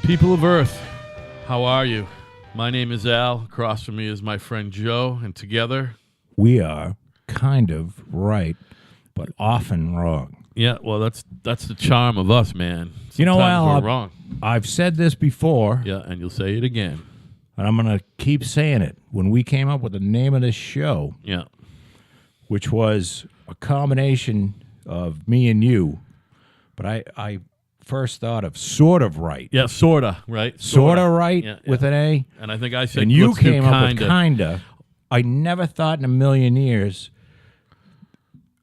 People of Earth, how are you? My name is Al. Across from me is my friend Joe, and together we are kind of right, but often wrong. Yeah, well, that's the charm of us, man. Sometimes you know, Al, we're wrong. I've said this before. Yeah, and you'll say it again. And I'm going to keep saying it. When we came up with the name of this show, yeah, which was a combination of me and you, but I first thought of sort of right. Yeah, sorta, right? Sorta right yeah, with an A. And I think I said, and you let's do came up with kinda. I never thought in a million years.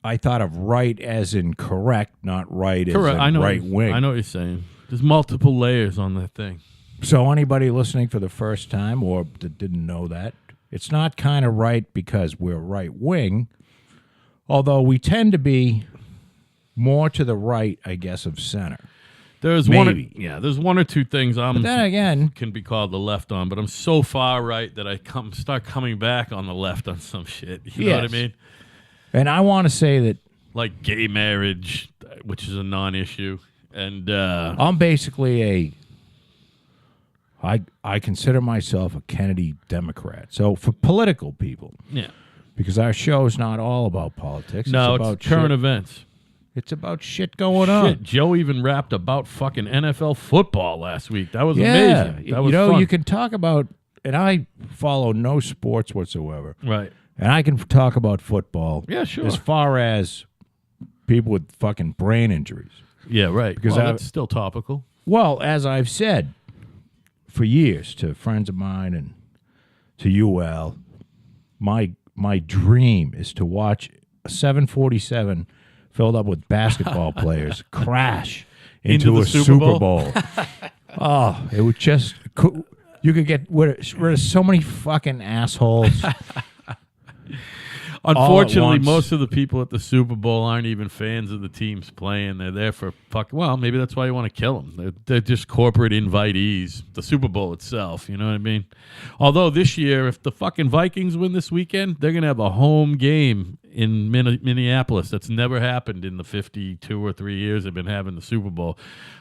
I thought of right as in correct, not right as in right wing. I know what you're saying. There's multiple layers on that thing. So anybody listening for the first time or that didn't know that, it's not kind of right because we're right wing, although we tend to be more to the right, I guess, of center. There's Maybe. there's one or two things But then again, can be called the left on, but I'm so far right that I start coming back on the left on some shit. You know what I mean? And I want to say that, like gay marriage, which is a non-issue, and I'm basically I consider myself a Kennedy Democrat. So for political people, yeah, because our show is not all about politics. No, it's about current events. It's about shit going on. Joe even rapped about fucking NFL football last week. That was amazing. That was fun. You can talk about, and I follow no sports whatsoever. Right. And I can talk about football. Yeah, sure. As far as people with fucking brain injuries. Yeah, right. Because that's still topical. Well, as I've said for years to friends of mine and to you, Al, my dream is to watch a 747 filled up with basketball players crash into a Super Bowl. Oh, it would just... You could get rid of so many fucking assholes. Unfortunately, most of the people at the Super Bowl aren't even fans of the teams playing. They're there for well, maybe that's why you want to kill them. They're just corporate invitees. The Super Bowl itself, you know what I mean? Although this year, if the fucking Vikings win this weekend, they're going to have a home game in Minneapolis. That's never happened in the 52 or 3 years they've been having the Super Bowl.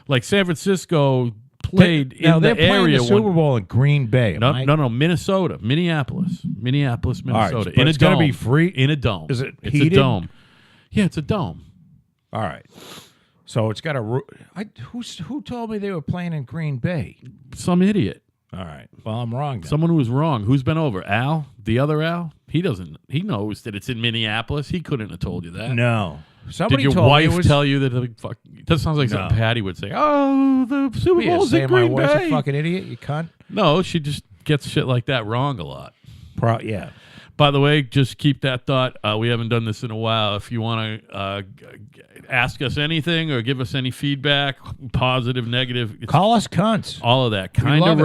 Like San Francisco played in the area. Playing the Super Bowl in Green Bay. No, Minnesota, Minneapolis, Minnesota. Right, in a it's dome. Gonna be free in a dome. Is it It's heated? a dome. Yeah, it's a dome. All right. So it's got a. Who told me they were playing in Green Bay? Some idiot. All right. Well, I'm wrong then. Someone who was wrong. Who's been over? Al? The other Al? He doesn't. He knows that it's in Minneapolis. He couldn't have told you that. No. Somebody Did your told wife me it was, tell you that? That sounds like something Patty would say. Oh, the Super Bowl's in Green my wife's Bay. a fucking idiot, you cunt? No, she just gets shit like that wrong a lot. Yeah. By the way, just keep that thought. We haven't done this in a while. If you want to ask us anything or give us any feedback, positive, negative. Call us cunts. All of that. Kind of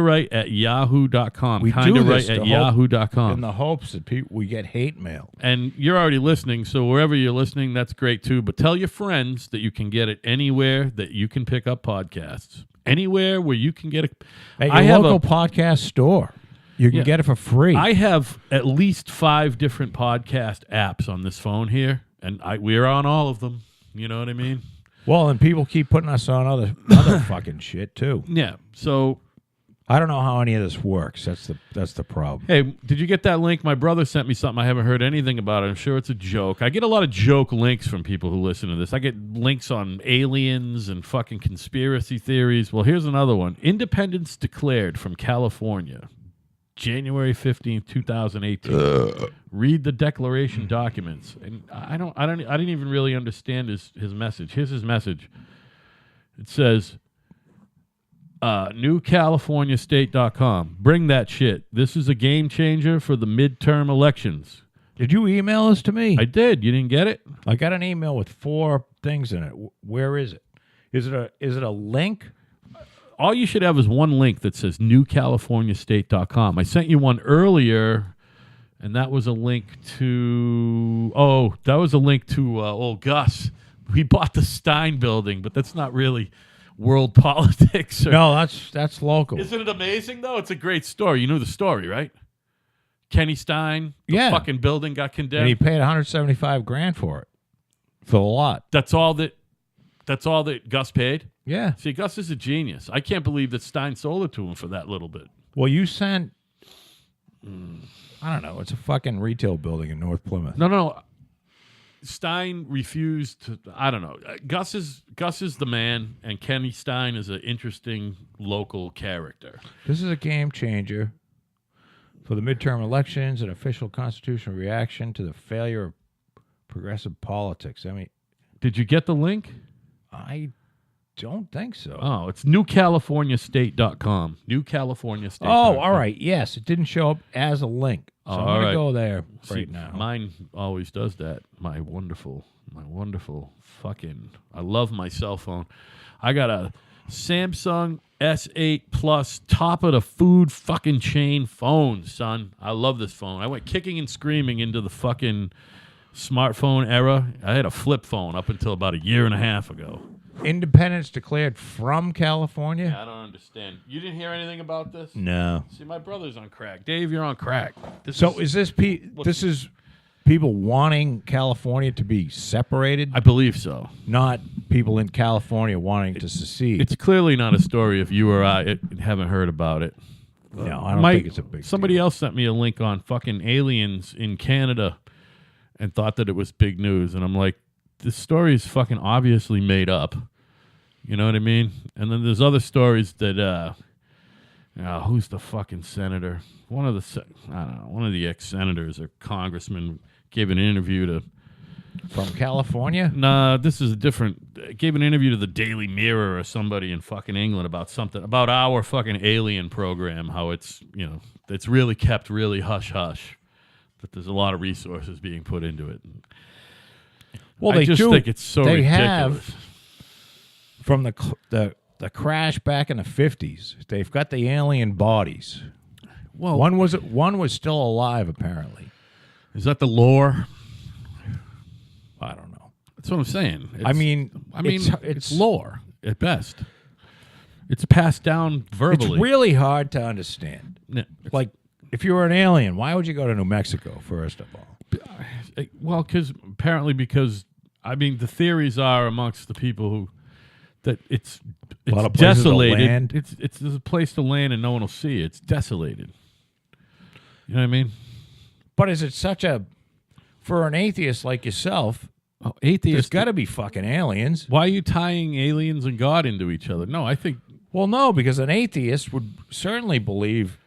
right at yahoo.com. We kind do of this right at yahoo.com. in the hopes that we get hate mail. And you're already listening, so wherever you're listening, that's great too. But tell your friends that you can get it anywhere that you can pick up podcasts. Anywhere where you can get it. At your local podcast store. You can get it for free. I have at least 5 different podcast apps on this phone here, and we're on all of them. You know what I mean? Well, and people keep putting us on other fucking shit too. Yeah. So I don't know how any of this works. That's the problem. Hey, did you get that link? My brother sent me something. I haven't heard anything about it. I'm sure it's a joke. I get a lot of joke links from people who listen to this. I get links on aliens and fucking conspiracy theories. Well, here's another one. Independence declared from California. January 15th, 2018. Read the declaration documents. And I didn't even really understand his message. Here's his message. It says, newcaliforniastate.com. Bring that shit. This is a game changer for the midterm elections. Did you email this to me? I did. You didn't get it? I got an email with 4 things in it. Where is it? Is it a link? All you should have is one link that says newcaliforniastate.com. I sent you one earlier, and that was a link to... old Gus. We bought the Stein building, but that's not really world politics. No, that's local. Isn't it amazing, though? It's a great story. You know the story, right? Kenny Stein, the fucking building got condemned. And he paid $175,000 for it. For the lot. That's all that That's all that Gus paid? Yeah. See, Gus is a genius. I can't believe that Stein sold it to him for that little bit. Well, you sent. I don't know. It's a fucking retail building in North Plymouth. No. Stein refused to. I don't know. Gus is the man, and Kenny Stein is an interesting local character. This is a game changer for the midterm elections, an official constitutional reaction to the failure of progressive politics. I mean, did you get the link? I don't think so. Oh, it's newcaliforniastate.com. Newcaliforniastate. Oh, all right. Yes, it didn't show up as a link. So I'm going to go there right now. Mine always does that. My wonderful fucking, I love my cell phone. I got a Samsung S8 Plus, top of the food fucking chain phone, son. I love this phone. I went kicking and screaming into the fucking smartphone era. I had a flip phone up until about a year and a half ago. Independence declared from California? I don't understand. You didn't hear anything about this? No. See, my brother's on crack. Dave, you're on crack. This is people wanting California to be separated? I believe so. Not people in California wanting to secede. It's clearly not a story if you or I haven't heard about it. No, I don't think it's a big Somebody deal. else sent me a link on fucking aliens in Canada and thought that it was big news. And I'm like, this story is fucking obviously made up. You know what I mean? And then there's other stories that, who's the fucking senator? One of the ex-senators or congressmen gave an interview to... From California? Nah, this is a different... Gave an interview to the Daily Mirror or somebody in fucking England about our fucking alien program, how it's, it's really kept really hush-hush. That there's a lot of resources being put into it. Well, I just think it's so ridiculous. Have, from the crash back in the 50s, they've got the alien bodies. Well, one was still alive, apparently. Is that the lore? I don't know. That's what I'm saying. It's lore at best. It's passed down verbally. It's really hard to understand. Yeah, like, if you were an alien, why would you go to New Mexico, first of all? Well, because the theories are amongst the people who that it's desolated. There's a place to land and no one will see it. It's desolated. You know what I mean? But is it for an atheist like yourself? There's got to be fucking aliens. Why are you tying aliens and God into each other? No, I think. Well, no, because an atheist would certainly believe.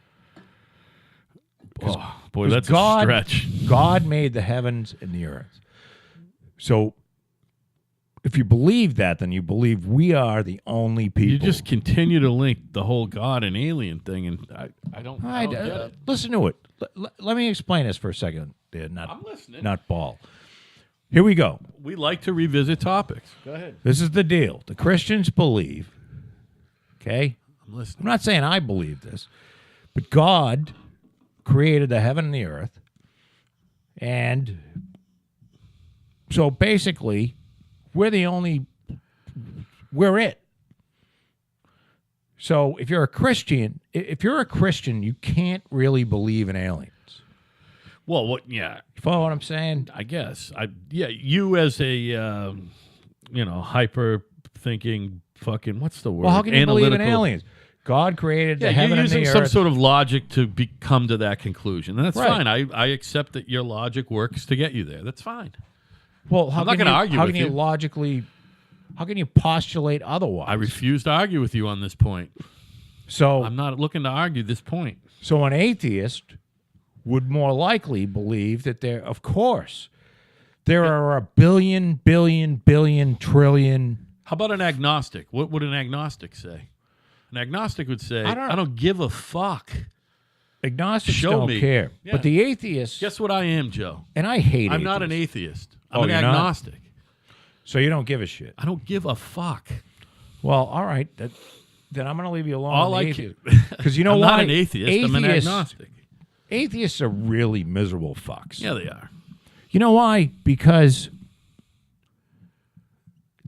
Oh, boy, that's a stretch. God made the heavens and the earth. So, if you believe that, then you believe we are the only people. You just continue to link the whole God and alien thing, and I don't get it. Listen to it. Let me explain this for a second. I'm listening. Not Ball. Here we go. We like to revisit topics. Go ahead. This is the deal. The Christians believe, okay? I'm listening. I'm not saying I believe this, but God created the heaven and the earth. And so basically, we're it. So if you're a Christian, you can't really believe in aliens. Well, yeah. You follow what I'm saying? I guess. You as a, hyper thinking fucking, what's the word? Well, how can you believe in aliens? God created the heaven and the earth. You're using some sort of logic to come to that conclusion. And that's fine. I accept that your logic works to get you there. That's fine. Well, I'm not going to argue with you. How can you postulate otherwise? I refuse to argue with you on this point. So I'm not looking to argue this point. So an atheist would more likely believe that there are a billion, trillion. How about an agnostic? What would an agnostic say? An agnostic would say, I don't give a fuck. Agnostics don't care. Yeah. But the atheist... Guess what I am, Joe? And I hate I'm not an atheist. I'm an agnostic. Not? So you don't give a shit? I don't give a fuck. Well, all right. Then I'm going to leave you alone. All I can... Because you know I'm why? not an atheist. I'm an agnostic. Atheists are really miserable fucks. Yeah, they are. You know why? Because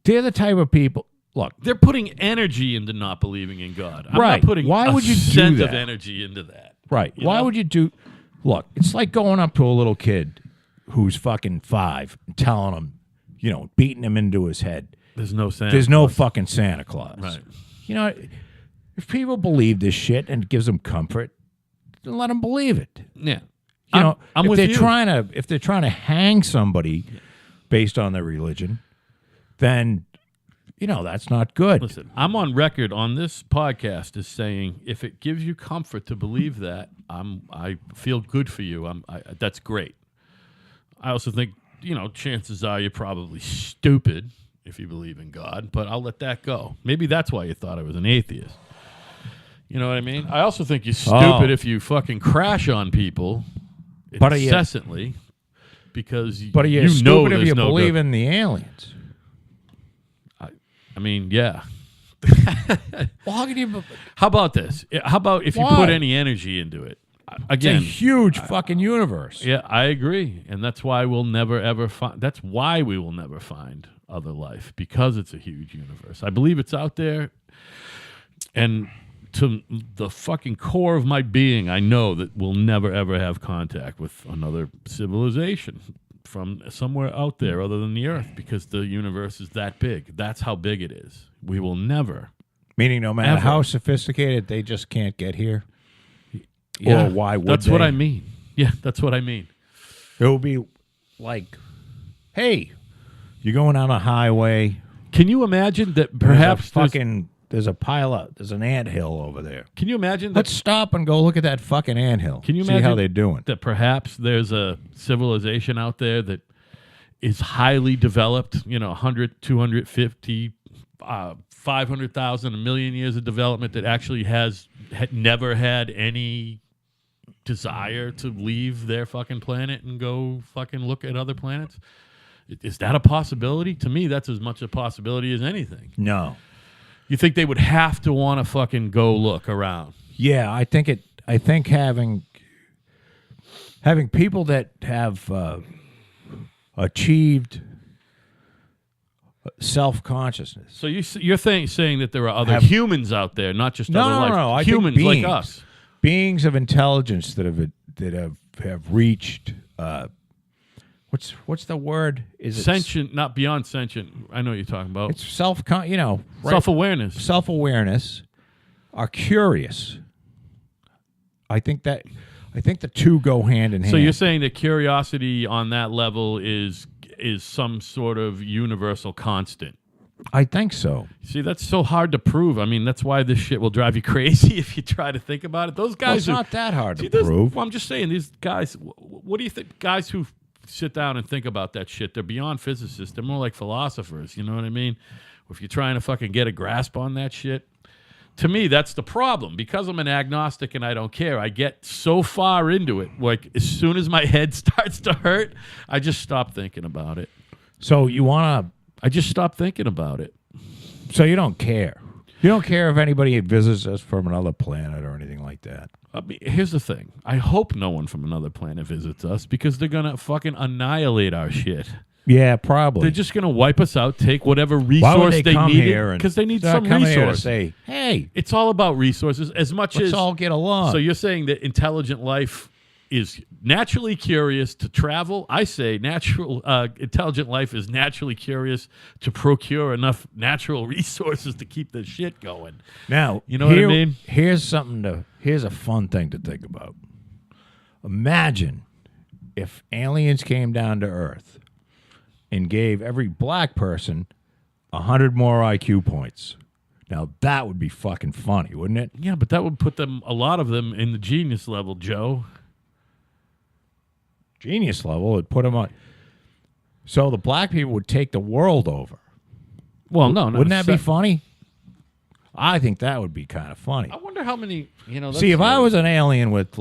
they're the type of people... Look, they're putting energy into not believing in God. I'm not putting would you cent do of that? Energy into that. Right. Why would you do... Look, it's like going up to a little kid who's fucking 5 and telling him, beating him into his head. There's no Santa There's no Claus. fucking Santa Claus. Right. You know, if people believe this shit and it gives them comfort, then let them believe it. Yeah. You know, I'm if with they're you. if they're trying to hang somebody based on their religion, then that's not good. Listen, I'm on record on this podcast as saying if it gives you comfort to believe that, I feel good for you. That's great. I also think, chances are you're probably stupid if you believe in God, but I'll let that go. Maybe that's why you thought I was an atheist. You know what I mean? I also think you're stupid if you fucking crash on people incessantly because But are you stupid know if there's you no believe God. in the aliens? I mean, yeah. Well, how can you? How about this? How about if you Why? put any energy into it? It's Again, a huge fucking universe. yeah, I agree, and that's why we'll never ever find. That's why we will never find other life because it's a huge universe. I believe it's out there, and to the fucking core of my being, I know that we'll never ever have contact with another civilization from somewhere out there other than the Earth because the universe is that big. That's how big it is. We will never. Meaning, no matter Ever. how sophisticated, they just can't get here. Yeah, Or why would that's they? what I mean. Yeah, that's what I mean. It would be like, hey, you're going on a highway. Can you imagine that perhaps There's a there's an anthill over there. can you imagine that, Let's stop and go look at that fucking anthill. Can you see imagine how they're doing? that perhaps there's a civilization out there that is highly developed, 100, 250, 500,000, a million years of development that actually had never had any desire to leave their fucking planet and go fucking look at other planets? Is that a possibility? To me, that's as much a possibility as anything. No. You think they would have to want to fucking go look around? Yeah, I think having people that have achieved self-consciousness. So you're saying that there are other humans out there, not just other life. No. I think Humans beings, like us. beings of intelligence that have reached. What's the word? Is it Sentient, not beyond sentient. I know what you're talking about. It's right? Self-awareness. Self-awareness are curious. I think the two go hand in hand. So you're saying that curiosity on that level is some sort of universal constant. I think so. See, that's so hard to prove. I mean, that's why this shit will drive you crazy if you try to think about it. Those guys It's not that hard to those- prove. Well, I'm just saying, these guys, what do you think? Guys who sit down and think about that shit, they're beyond physicists. They're more like philosophers. You know what I mean? If you're trying to fucking get a grasp on that shit, to me, that's the problem. Because I'm an agnostic and I don't care, I get so far into it. Like, as soon as my head starts to hurt, I just stop thinking about it. So you want I just stop thinking about it. to? So you don't care. You don't care if anybody visits us from another planet or anything like that. I mean, here's the thing. I hope no one from another planet visits us because they're going to fucking annihilate our shit. Yeah, probably. They're just going to wipe us out, take whatever Why resource would they come need here? because they need start some coming here to resource. say, hey, It's all about resources as much let's as all get along. So you're saying that intelligent life is naturally curious to travel? I say intelligent life is naturally curious to procure enough natural resources to keep the shit going. Now, You know what I mean? Here's a fun thing to think about. Imagine if aliens came down to Earth and gave every black person 100 more IQ points. Now, that would be fucking funny, wouldn't it? Yeah, but that would put a lot of them in the genius level, Joe. Genius level, it'd put them on. So the black people would take the world over. Well, no. Wouldn't that be funny? I think that would be kind of funny. I wonder how many, See, if I was an alien with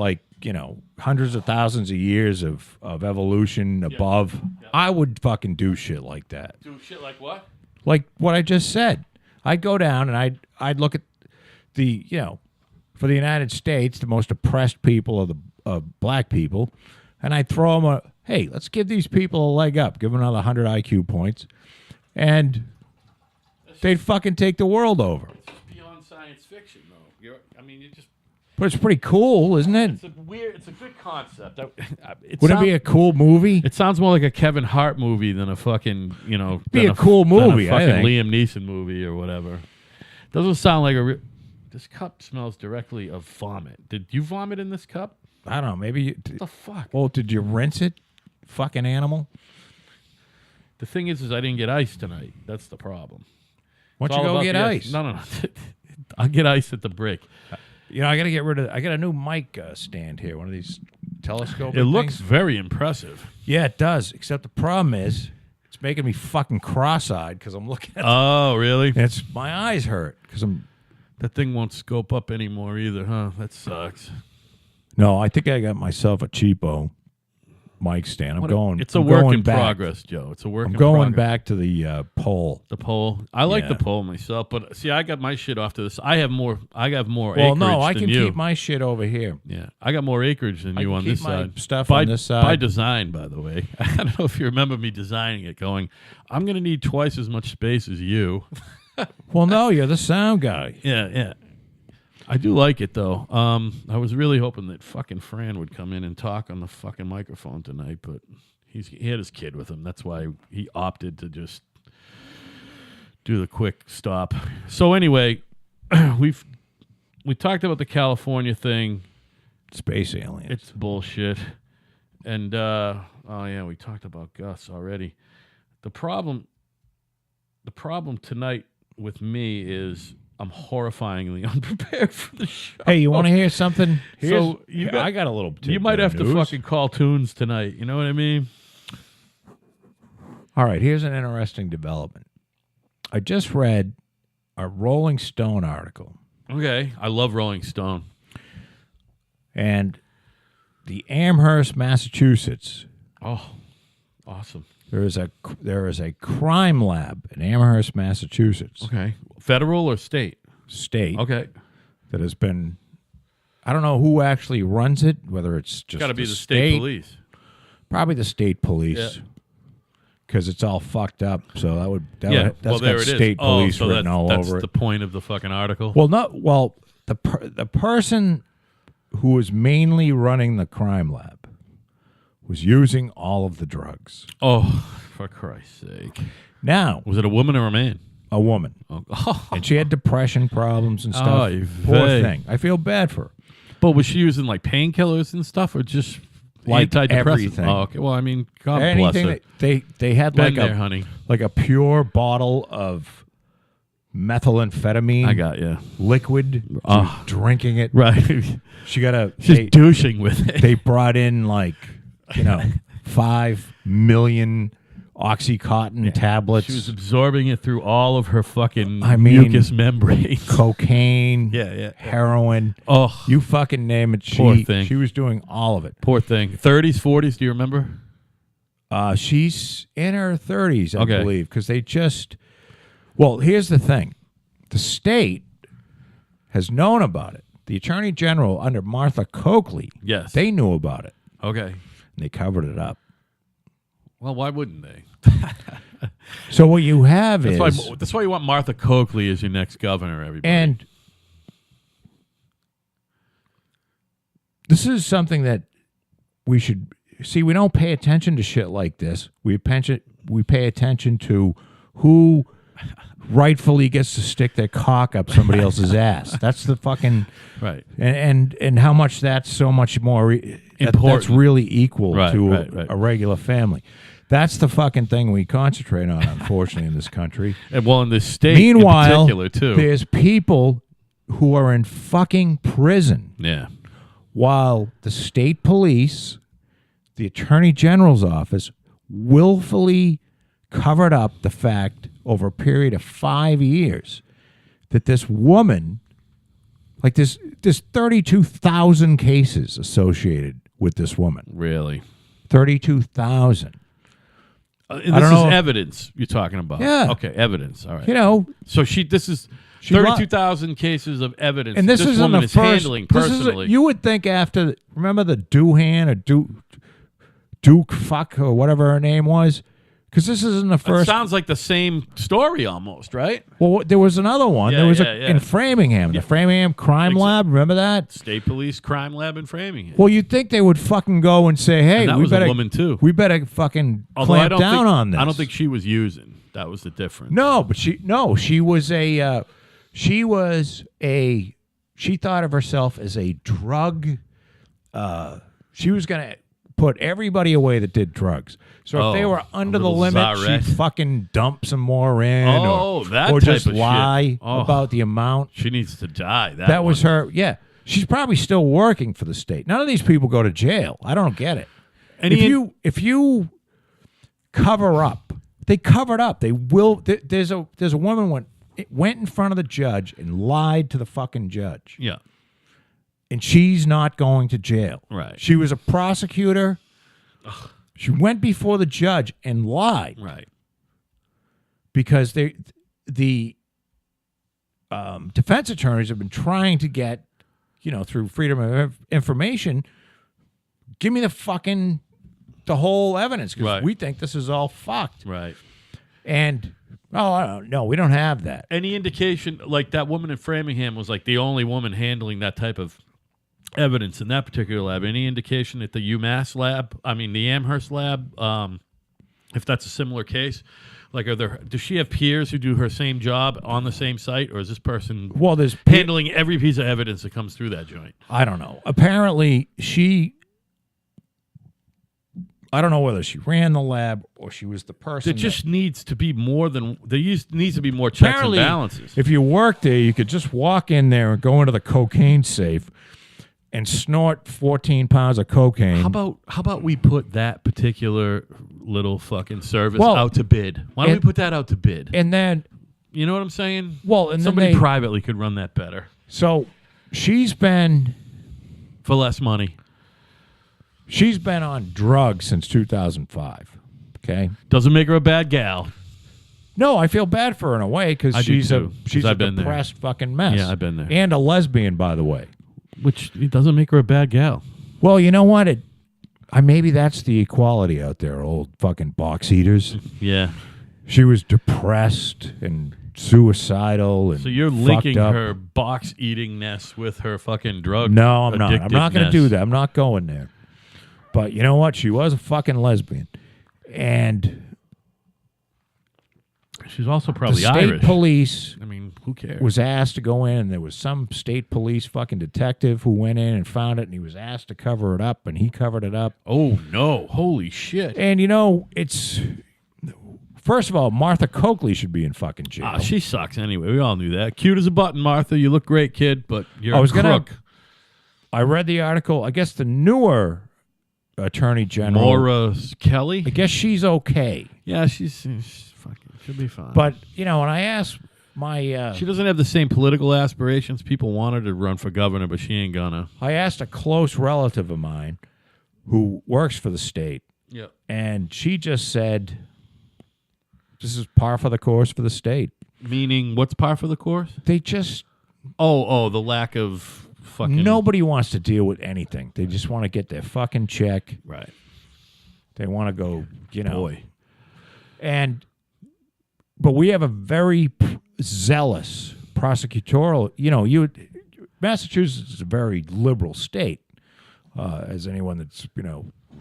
hundreds of thousands of years of evolution above, I would fucking do shit like that. Do shit like what? Like what I just said. I'd go down and I'd look at the, for the United States, the most oppressed people of black people, and I'd throw them hey, let's give these people a leg up, give them another 100 IQ points, and they'd fucking take the world over. It's just beyond science fiction, though. But it's pretty cool, isn't it? It's a good concept. Wouldn't it be a cool movie? It sounds more like a Kevin Hart movie than a fucking, Be a cool movie, than a I fucking think. Liam Neeson movie or whatever. Doesn't sound like this cup smells directly of vomit. Did you vomit in this cup? I don't know. Maybe. What the fuck? Well, did you rinse it? Fucking animal. The thing is I didn't get ice tonight. That's the problem. Why It's don't you all go about get the ice? No. I'll get ice at the break. I got to get rid of. I got a new mic stand here. One of these telescope. It looks very impressive. Yeah, it does. Except the problem is, it's making me fucking cross-eyed because I'm looking at. Oh, really? It's my eyes hurt because I'm. That thing won't scope up anymore either, huh? That sucks. No, I think I got myself a cheapo mic stand. It's a work in progress, Joe. It's a work in progress. I'm going back to the pole. The pole. I like the pole myself, but see, I got my shit off to this. I have more Well, acreage no, I than can you. keep my shit over here. Yeah, I got more acreage than I you can on keep this my side. stuff on this side. By design, by the way. I don't know if you remember me designing it. Going, I'm going to need twice as much space as you. Well, no, you're the sound guy. Yeah. I do like it though. I was really hoping that fucking Fran would come in and talk on the fucking microphone tonight, but he had his kid with him. That's why he opted to just do the quick stop. So anyway, we talked about the California thing. Space aliens. It's bullshit. And we talked about Gus already. The problem tonight with me is I'm horrifyingly unprepared for the show. Hey, you want to hear something? I got a little. You might have to fucking call tunes tonight. You know what I mean? All right, here's an interesting development. I just read a Rolling Stone article, Okay, I love Rolling Stone. and the Amherst, Massachusetts. Oh, awesome. There is a crime lab in Amherst, Massachusetts, Okay, federal or state? state, Okay, that has been. I don't know who actually runs it. Whether it's just got to be the state police. Probably the state police. Yeah. Because it's all fucked up, so that's Well, got there it is. state police so written all that's over it. the point of the fucking article. The person who was mainly running the crime lab was using all of the drugs. Oh, for Christ's sake! Now, Was it a woman or a man? a woman, Oh. and she had depression problems and stuff. Oy Poor vey. thing. I feel bad for her. But was she using like painkillers and stuff, or just Like antidepressants? everything. Oh, okay. Well, I mean, God bless Anything her. that they had Been there, honey. like a pure bottle of methamphetamine. I got you. liquid. She was drinking it. Right. She got a. She's douching with it. They brought in 5 million Oxycontin tablets, She was absorbing it through all of her fucking mucous mucous membrane. cocaine, Yeah. heroin. Oh, You fucking name it. Poor thing. She was doing all of it. poor thing. 30s, 40s, do you remember? She's in her 30s, I Okay. believe, because they just. Well, here's the thing: the state has known about it. The Attorney General under Martha Coakley, Yes. they knew about it Okay. and they covered it up. Well, why wouldn't they? So what you have is, That's why you want Martha Coakley as your next governor, everybody. and this is something that we should see. We don't pay attention to shit like this. We pay attention to who rightfully gets to stick their cock up somebody else's ass. That's the fucking right. and how much that's so much more that's Important. really equal Right, to right. a regular family. That's the fucking thing we concentrate on, unfortunately, in this country. And well, in this state Meanwhile, in particular, too. there's people who are in fucking prison Yeah. while the state police, the Attorney General's office, willfully covered up the fact over a period of 5 years that this woman, like there's 32,000 cases associated with this woman. Really. 32,000. This don't is know. evidence you're talking about. Yeah. Okay, evidence. All right. You know, So this is She 32,000 cases of evidence and this isn't woman the is first. handling this is personally. you would think after, remember the Doohan or Duke fuck or whatever her name was? Because this isn't the It first. sounds like the same story almost, right? Well, there was another one. Yeah, There was yeah, yeah. in Framingham, the Framingham Crime Lab. Remember that? State Police Crime Lab in Framingham. Well, you'd think they would fucking go and say, "Hey, And that we was better a woman too. We better fucking Although I clamp don't down think, on this." I don't think she was using. That was the difference. No, but she was a she thought of herself as a drug. She was gonna put everybody away that did drugs. So if they were under the little limit, czarette. she'd fucking dump some more in, that or type just of shit. lie Oh. about the amount. She needs to die. That was her. Yeah, she's probably still working for the state. None of these people go to jail. I don't get it. If you cover up, they covered up. They will. There's a woman went in front of the judge and lied to the fucking judge. Yeah. And she's not going to jail. Right. She was a prosecutor. She went before the judge and lied. Right. Because the defense attorneys have been trying to get, through freedom of information, give me the whole evidence because we think this is all fucked. Right. And I don't know. We don't have that. Any indication, like that woman in Framingham was like the only woman handling that type of evidence in that particular lab. Any indication at the the Amherst lab, if that's a similar case, like does she have peers who do her same job on the same site, or is this person there's handling every piece of evidence that comes through that joint? I don't know. Apparently I don't know whether she ran the lab or she was the person. There just needs to be more needs to be more checks and balances. If you work there, you could just walk in there and go into the cocaine safe and snort 14 pounds of cocaine. How about we put that particular little fucking service out to bid? Why don't we put that out to bid? And then, you know what I'm saying? Well, and somebody privately could run that better. So she's been for less money. She's been on drugs since 2005. Okay, doesn't make her a bad gal. No, I feel bad for her in a way because she's a depressed fucking mess. Yeah, I've been there, and a lesbian, by the way. Which doesn't make her a bad gal. Well, you know what? Maybe that's the equality out there, old fucking box eaters. Yeah. She was depressed and suicidal and so you're linking her box eatingness with her fucking drug. No, I'm not. I'm not going to do that. I'm not going there. But you know what? She was a fucking lesbian. And she's also probably the state Irish. Police, I mean, who cares? Was asked to go in, and there was some state police fucking detective who went in and found it, and he was asked to cover it up, and he covered it up. Oh, no. Holy shit. And, it's... First of all, Martha Coakley should be in fucking jail. She sucks anyway. We all knew that. Cute as a button, Martha. You look great, kid, but you're a crook. I read the article. I guess the newer Attorney General... Maura Kelly? I guess she's okay. Yeah, she's fucking... She'll be fine. But, when I asked my... she doesn't have the same political aspirations. People want her to run for governor, but she ain't gonna. I asked a close relative of mine who works for the state. Yeah. And she just said... This is par for the course for the state. Meaning, what's par for the course? They just... the lack of fucking... Nobody wants to deal with anything. They just want to get their fucking check. Right. They want to go, Boy. But we have a very zealous prosecutorial... Massachusetts is a very liberal state, as anyone that's,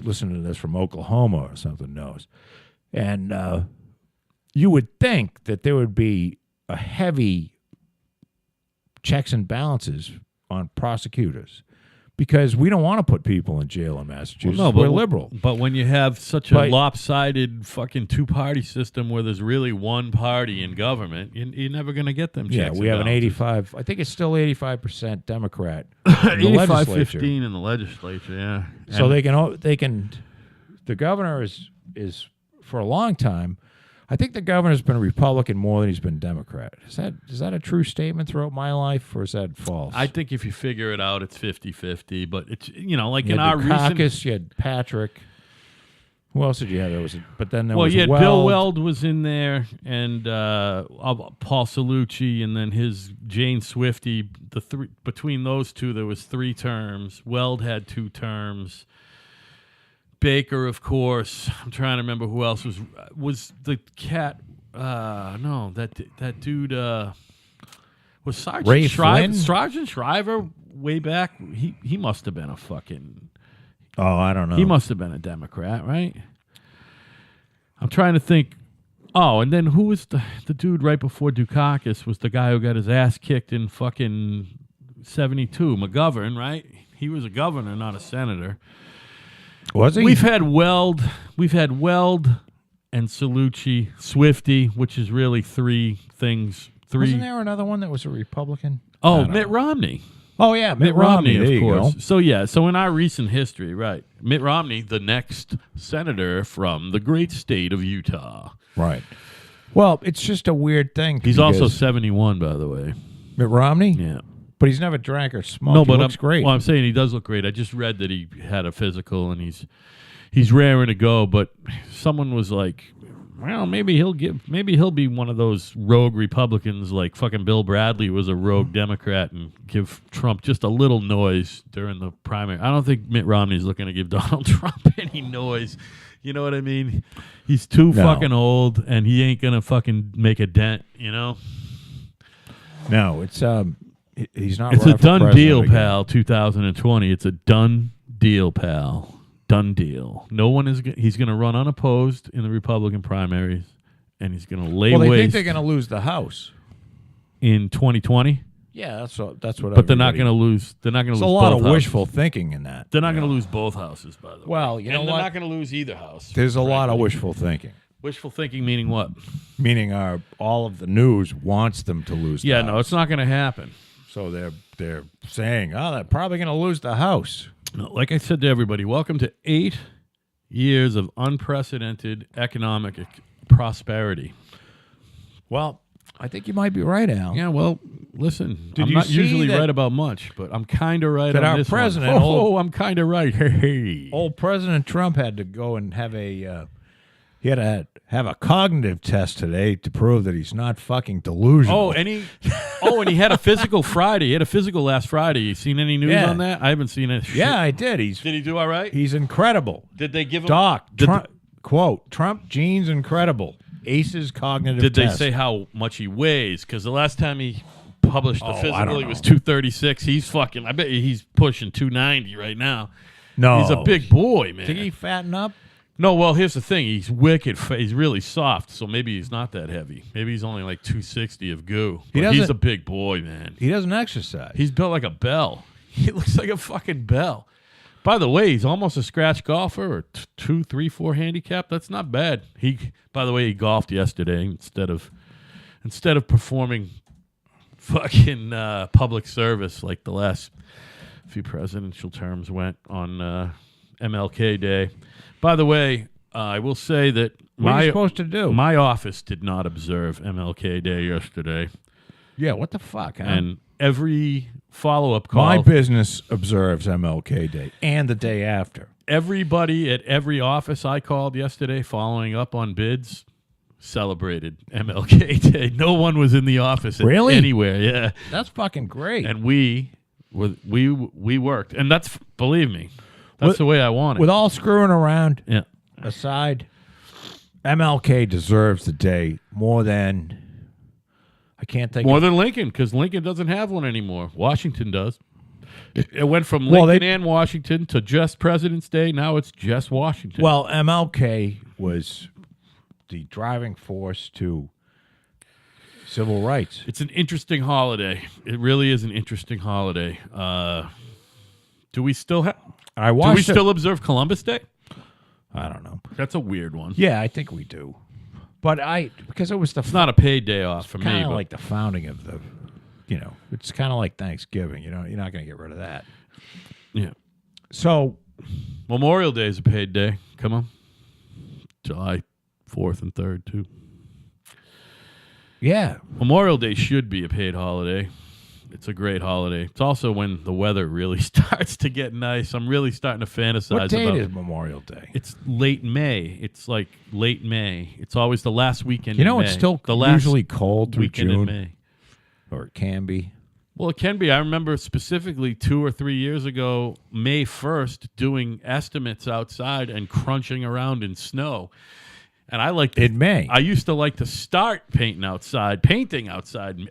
listening to this from Oklahoma or something knows. And... you would think that there would be a heavy checks and balances on prosecutors because we don't want to put people in jail in Massachusetts. Well, no, we're liberal. But when you have such a lopsided fucking two-party system where there's really one party in government, you're never going to get them checks. Yeah, we have balances. an 85. I think it's still 85% Democrat. 85-15 in the legislature. Yeah. So they can. The governor is for a long time. I think the governor's been a Republican more than he's been Democrat. Is that a true statement throughout my life, or is that false? I think if you figure it out, it's 50-50. But it's like you in our recent... You had Patrick. Who else did you have? But then there was you had Weld. Bill Weld was in there, and Paul Salucci, and then his Jane Swifty. Between those two, there was 3 terms. Weld had 2 terms. Baker, of course. I'm trying to remember who else was the cat. No, that dude was Sergeant Ray Shriver. Flynn? Sergeant Shriver way back. He must have been a fucking. Oh, I don't know. He must have been a Democrat, right? I'm trying to think. Oh, and then who was the dude right before Dukakis was the guy who got his ass kicked in fucking 72, McGovern, right? He was a governor, not a senator. Was he? We've had Weld and Salucci, Swifty, which is really three things. Wasn't there another one that was a Republican? Oh, Mitt Romney. Oh, yeah, Mitt Romney, there of you course. go. So in our recent history, right, Mitt Romney, the next senator from the great state of Utah. Right. Well, it's just a weird thing. He's also 71, by the way. Mitt Romney? Yeah. But he's never drank or smoked. No, but he looks great. Well, I'm saying he does look great. I just read that he had a physical and he's raring to go. But someone was like, well, maybe he'll be one of those rogue Republicans like fucking Bill Bradley was a rogue Democrat and give Trump just a little noise during the primary. I don't think Mitt Romney's looking to give Donald Trump any noise. You know what I mean? He's too fucking old and he ain't gonna fucking make a dent. You know? No, it's he's not. It's a done deal, again. pal. 2020. It's a done deal, pal. Done deal. No one is. He's going to run unopposed in the Republican primaries, and he's going to lay Well, they think waste they're going to lose the House. in 2020. Yeah, that's what. But they're not going to lose. They're not going to lose. There's a lot both of houses. wishful thinking in that. They're not going to lose both houses, by the way. Well, you know they're what? not going to lose either house. There's a lot of wishful thinking. Wishful thinking meaning what? Meaning, all of the news wants them to lose. Yeah, the no, House. it's not going to happen. So they're saying, oh, they're probably going to lose the House. No, like I said to everybody, welcome to 8 years of unprecedented economic prosperity. Well, I think you might be right, Al. Yeah, well, listen, Did I'm you not see usually that- right about much, but I'm kind of right that on our this president, one. old- I'm kind of right. Hey. Old President Trump had to go and have he had to have a cognitive test today to prove that he's not fucking delusional. And he had a physical Friday. He had a physical last Friday. You seen any news Yeah. on that? I haven't seen it. Yeah, I did. Did he do all right? He's incredible. Did they give him Doc, Did, Trump, quote, Trump genes incredible. Ace's cognitive did they test. say how much he weighs? Because the last time he published the I physical, don't he was know. 236. He's fucking. I bet you he's pushing 290 right now. No. He's a big boy, man. Did he fatten up? No, well, here's the thing. He's wicked. He's really soft, so maybe he's not that heavy. Maybe he's only like 260 of goo. But he's a big boy, man. He doesn't exercise. He's built like a bell. He looks like a fucking bell. By the way, he's almost a scratch golfer or 2, 3, 4 handicap. That's not bad. By the way, he golfed yesterday instead of performing fucking public service like the last few presidential terms went on MLK Day. By the way, I will say that what are you supposed to do? my office did not observe MLK Day yesterday. Yeah, what the fuck? Huh? And every follow-up call... My business observes MLK Day and the day after. Everybody at every office I called yesterday following up on bids celebrated MLK Day. No one was in the office Really? anywhere. Yeah. That's fucking great. And we worked. And that's, believe me, that's the way I want it. With all screwing around Yeah. aside, MLK deserves the day more than... I can't think More of... than Lincoln, because Lincoln doesn't have one anymore. Washington does. It went from Well, Lincoln and Washington to just President's Day. Now it's just Washington. Well, MLK was the driving force to civil rights. It's an interesting holiday. It really is an interesting holiday. Do we still have... I Do we watched still observe Columbus Day? I don't know. That's a weird one. Yeah, I think we do. But because it was It's not a paid day off for me. kind of But like the founding of the, it's kind of like Thanksgiving. You're not going to get rid of that. yeah. So Memorial Day is a paid day. Come on. July 4th and 3rd, too. yeah, Memorial Day should be a paid holiday. It's a great holiday. It's also when the weather really starts to get nice. I'm really starting to fantasize what date about is Memorial Day? It's late May. It's like late May. It's always the last weekend You know, in it's May. still the last usually cold through weekend in June, May. or it can be. Well, it can be. I remember specifically 2 or 3 years ago, May 1st, doing estimates outside and crunching around in snow. And I like In May. I used to like to start painting outside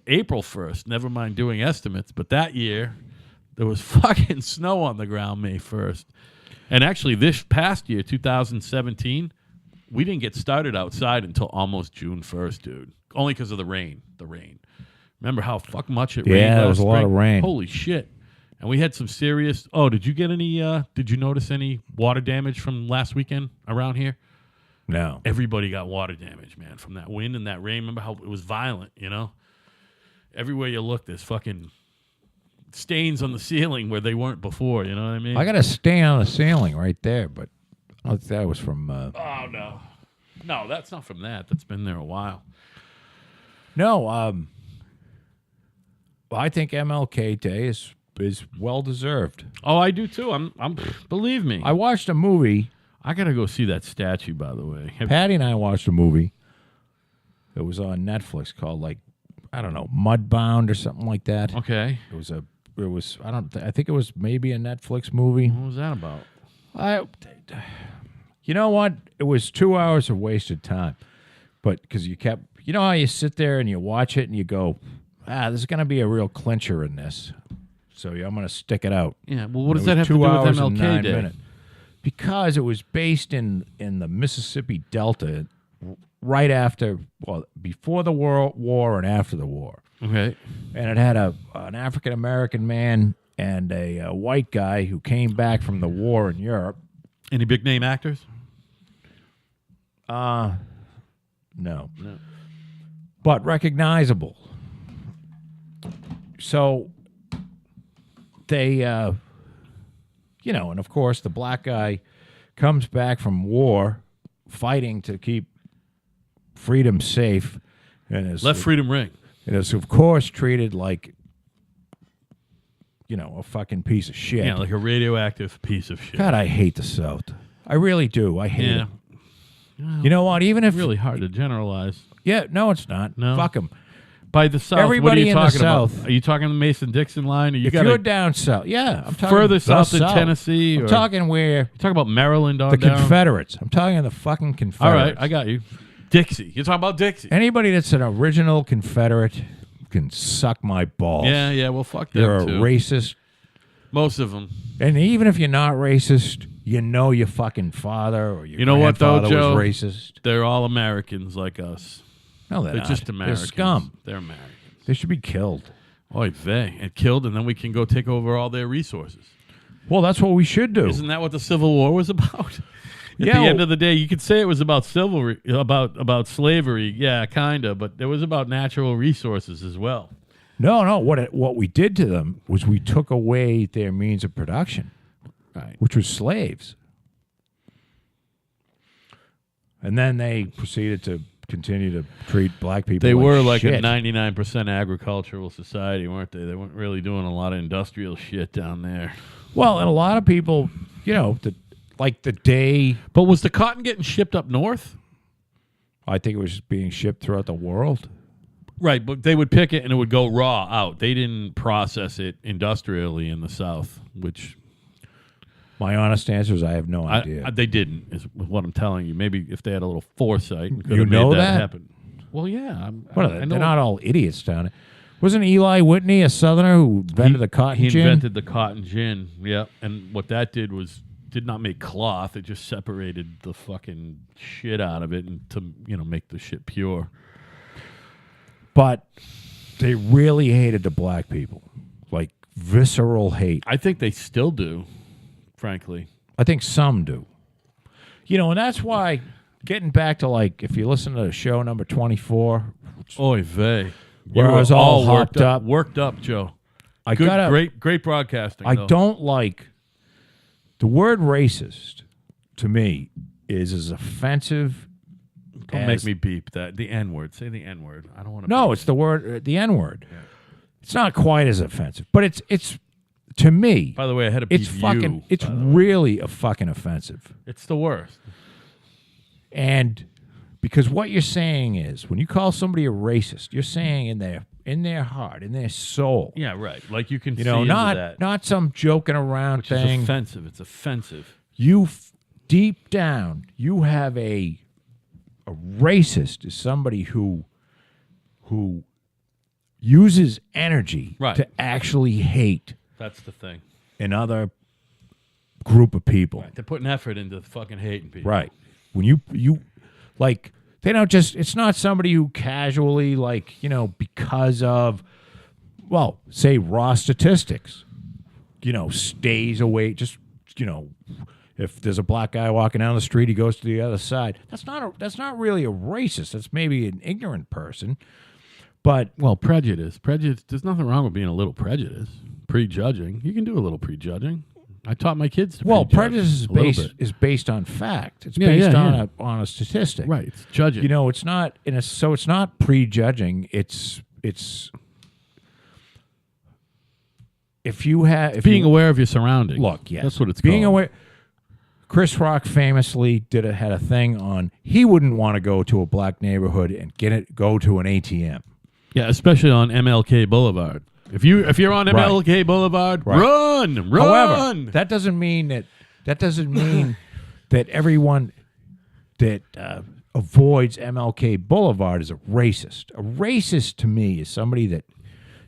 April 1st, never mind doing estimates. But that year, there was fucking snow on the ground May 1st. And actually, this past year, 2017, we didn't get started outside until almost June 1st, dude. Only because of the rain. Remember how much it rained? Yeah, there was last a lot of spring? rain. Holy shit. And we had some serious... Oh, did you get any... did you notice any water damage from last weekend around here? No. Everybody got water damage, man, from that wind and that rain. Remember how it was violent, you know? Everywhere you look, there's fucking stains on the ceiling where they weren't before, you know what I mean? I got a stain on the ceiling right there, but I don't think that was from... Oh, no. No, that's not from that. That's been there a while. No, I think MLK Day is well deserved. Oh, I do too. I'm believe me. I watched a movie. I got to go see that statue, by the way. Patty and I watched a movie that was on Netflix called, like, I don't know, Mudbound or something like that. Okay. I think it was maybe a Netflix movie. What was that about? You know what? It was 2 hours of wasted time. But because you know how you sit there and you watch it and you go, there's going to be a real clincher in this. So I'm going to stick it out. Yeah, well, what does that have to do with MLK Day? Because it was based in the Mississippi Delta right after, before the war and after the war. Okay. And it had an African-American man and a white guy who came back from the war in Europe. Any big name actors? No. But recognizable. So they, and of course the black guy comes back from war fighting to keep freedom safe. And is, Let freedom ring. And is, of course, treated like, a fucking piece of shit. Yeah, like a radioactive piece of shit. God, I hate the South. I really do. I hate it. You know what? Even if really hard to generalize. Yeah, no, it's not. No? Fuck them. By the South, Everybody what are you in the talking South. about? Are you talking the Mason-Dixon line? Or If you're down south, yeah, I'm talking further the south than Tennessee? I'm talking where You talking about Maryland on the down? Confederates. I'm talking the fucking Confederates. All right, I got you. Dixie. You're talking about Dixie. Anybody that's an original Confederate can suck my balls. Yeah, well, fuck them, You're a too. racist. Most of them. And even if you're not racist, your fucking father or your You know what, though, grandfather Joe? was racist. They're all Americans like us. No, They're not. just Americans. They're scum. They're Americans. They should be killed. Oy vey. And killed, and then we can go take over all their resources. Well, that's what we should do. Isn't that what the Civil War was about? At Yeah, the end of the day, you could say it was about about slavery. Yeah, kind of. But it was about natural resources as well. No. What we did to them was we took away their means of production, Right. which was slaves. And then they proceeded to continue to treat black people They like were like shit. a 99% agricultural society, weren't they? They weren't really doing a lot of industrial shit down there. Well, and a lot of people, the day, But was the cotton getting shipped up north? I think it was being shipped throughout the world. Right, but they would pick it and it would go raw out. They didn't process it industrially in the South, which My honest answer is I have no idea. they didn't, is what I'm telling you. Maybe if they had a little foresight and could You have know made that? happen. Well, yeah. What are I they? know They're not all idiots down there. Wasn't Eli Whitney a Southerner who invented the cotton He gin? invented the cotton gin, yeah. And what that did was did not make cloth. It just separated the fucking shit out of it and to make the shit pure. But they really hated the black people, like visceral hate. I think they still do, frankly. I think some do. And that's why, getting back to, like, if you listen to show number 24, Oy vey. where I was all hopped up. Worked up, Joe. I Good, gotta, great broadcasting. I though. don't like the word racist. To me, is as offensive. Don't make me beep that. The N-word. Say the N-word. I don't want to. No, it's the word, the N-word. Yeah. It's not quite as offensive, but it's to me. By the way, I had to beep you. It's really a fucking offensive. It's the worst. And because what you're saying is, when you call somebody a racist, you're saying in in their heart, in their soul. Yeah, right. Like you can You see know, into not that, not some joking around which is thing. offensive. It's offensive. Deep down, you have a racist is somebody who uses energy Right. to actually hate That's the thing. another group of people. They're putting effort into fucking hating people. Right. When you like, they don't just, it's not somebody who casually, like, you know, because of, well, say raw statistics, you know, stays away, just, you know, if there's a black guy walking down the street, he goes to the other side. That's not really a racist. That's maybe an ignorant person. But Well, prejudice. There's nothing wrong with being a little prejudiced. Prejudging. You can do a little prejudging. I taught my kids to prejudge prejudice is a little based bit. based on fact. It's Yeah, based yeah, on yeah. on a statistic. Right. It's judging. You know, it's not so it's not prejudging. It's if being aware of your surroundings. Look, yes, That's what it's being called. aware. Chris Rock famously had a thing on he wouldn't want to go to a black neighborhood and go to an ATM. Yeah, especially on MLK Boulevard. If you're on MLK Boulevard, Right. run. However, that doesn't mean that everyone that avoids MLK Boulevard is a racist. A racist to me is somebody that